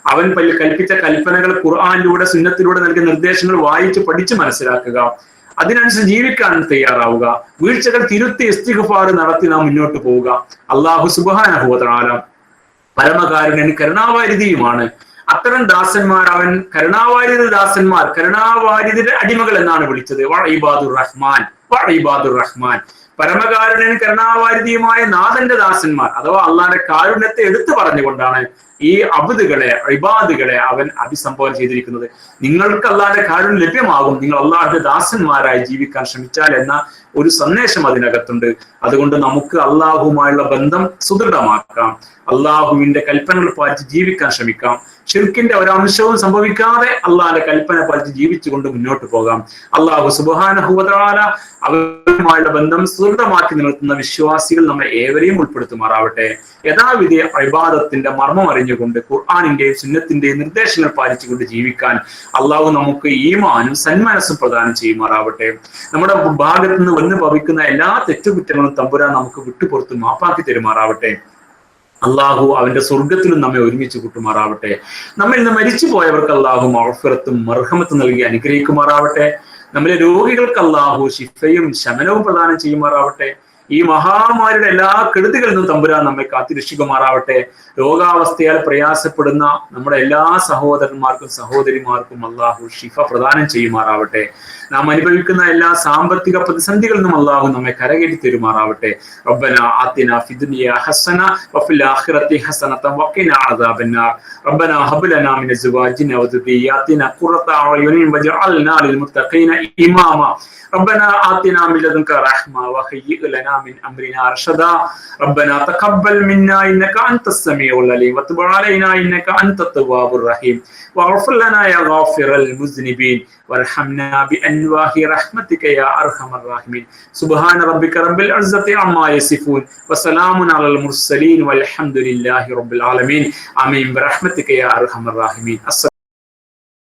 അവൻ കൽപ്പിച്ച കൽപ്പനകൾ ഖുർആനിലൂടെ സുന്നത്തിലൂടെ നൽകിയ നിർദ്ദേശങ്ങൾ വായിച്ച് പഠിച്ച് മനസ്സിലാക്കുക, അതിനനുസരിച്ച് ജീവിക്കാൻ തയ്യാറാവുക, വീഴ്ചകൾ തിരുത്തി ഇസ്തിഗ്ഫാർ നടത്തി നാം മുന്നോട്ട് പോവുക. അല്ലാഹു സുബ്ഹാനഹു വ തആല പരമകാരുണ്യൻ കരുണാവാരിധിയുമാണ്. അത്തരം ദാസന്മാർ അവൻ കരുണാവാരിത ദാസന്മാർ, കരുണാവാരിതിന്റെ അടിമകൾ എന്നാണ് വിളിച്ചത്. വഇബാദുർ റഹ്മാൻ, വഇബാദുർ റഹ്മാൻ, പരമകാരുണ്യൻ കരുണാവാരിധിയുമായ നാഥന്റെ ദാസന്മാർ അഥവാ അള്ളാന്റെ കാരുണ്യത്തെ എടുത്തു പറഞ്ഞുകൊണ്ടാണ് ഈ അബ്ദുകളെ ഇബാദുകളെ അവൻ അഭിസംബോധന ചെയ്തിരിക്കുന്നത്. നിങ്ങൾക്ക് അള്ളാന്റെ കാരുണ്യം ലഭ്യമാകും നിങ്ങൾ അള്ളാഹുടെ ദാസന്മാരായി ജീവിക്കാൻ ശ്രമിച്ചാൽ എന്ന ഒരു സന്ദേശം അതിനകത്തുണ്ട്. അതുകൊണ്ട് നമുക്ക് അള്ളാഹുമായുള്ള ബന്ധം സുദൃഢമാക്കാം, അള്ളാഹുവിന്റെ കൽപ്പനകൾ പാലിച്ച് ജീവിക്കാൻ ശ്രമിക്കാം, ഷിർക്കിന്റെ ഒരംശവും സംഭവിക്കാതെ അള്ളാഹിന്റെ കൽപ്പന പാലിച്ച് ജീവിച്ചുകൊണ്ട് മുന്നോട്ട് പോകാം. അള്ളാഹു സുബ്ഹാനഹു വ തആല അവരുമായുള്ള ബന്ധം സുദൃഢമാക്കി നിർത്തുന്ന വിശ്വാസികൾ നമ്മെ ഏവരെയും ഉൾപ്പെടുത്തുമാറാവട്ടെ. യഥാവിധി ഇബാദത്തിന്റെ മർമ്മം അറിഞ്ഞുകൊണ്ട് ഖുർആനിന്റെയും സുന്നത്തിന്റെയും നിർദ്ദേശങ്ങൾ പാലിച്ചുകൊണ്ട് ജീവിക്കാൻ അള്ളാഹു നമുക്ക് ഈമാനും സന്മനസ്സും പ്രദാനം ചെയ്യുമാറാവട്ടെ. നമ്മുടെ ഭാഗത്ത് നിന്ന് വന്ന് ഭവിക്കുന്ന എല്ലാ തെറ്റുകുറ്റങ്ങളും തമ്പുരാൻ നമുക്ക് വിട്ടുപുറത്ത് മാപ്പാക്കി തരുമാറാവട്ടെ. അള്ളാഹു അവന്റെ സ്വർഗത്തിലും നമ്മെ ഒരുമിച്ച് കൂട്ടുമാറാവട്ടെ. നമ്മിൽ നിന്ന് മരിച്ചു പോയവർക്ക് അള്ളാഹു മഗ്ഫിറത്തും മർഹമത്തും നൽകി അനുഗ്രഹിക്കുമാറാവട്ടെ. നമ്മിലെ രോഗികൾക്ക് അള്ളാഹു ശിഫയും ശമനവും പ്രദാനം ചെയ്യുമാറാവട്ടെ. ഈ മഹാമാരിയുടെ എല്ലാ കെടുതികളിൽ നിന്നും തമ്പുരാൻ നമ്മെ കാത്തിരക്ഷിക്കുമാറാവട്ടെ. രോഗാവസ്ഥയാൽ പ്രയാസപ്പെടുന്ന നമ്മുടെ എല്ലാ സഹോദരന്മാർക്കും സഹോദരിമാർക്കും അള്ളാഹു ഷിഫ പ്രദാനം ചെയ്യുമാറാവട്ടെ. നാം അനുഭവിക്കുന്ന എല്ലാ സാമ്പത്തിക പ്രതിസന്ധികളിൽ നിന്നും അള്ളാഹു നമ്മെ കരകയറ്റി തരുമാറാവട്ടെ. റബ്ബനാ ആതിനാ ഫിദ്ദുനിയ ഹസന വഫിൽ ആഖിറതി ഹസനത വഖിനാ അദാബന്നാർ. റബ്ബനാ ഹബ് ലനാ മിൻ അസ്വാജിനാ വദുരിയാതിനാ ഖുറത അയുനിൻ വജഅൽനാ ലിൽമുത്തഖീന ഇമാമ. ربنا آتنا من لدنك رحمة وهيئ لنا من أمرنا رشدا. ربنا تقبل منا إنك أنت السميع العليم وتب علينا إنك أنت التواب الرحيم واغفر لنا يا غافر المذنبين وارحمنا بأنواع رحمتك يا أرحم الراحمين. سبحان ربك رب العزة عما يصفون وسلام على المرسلين والحمد لله رب العالمين. آمين برحمتك يا أرحم الراحمين.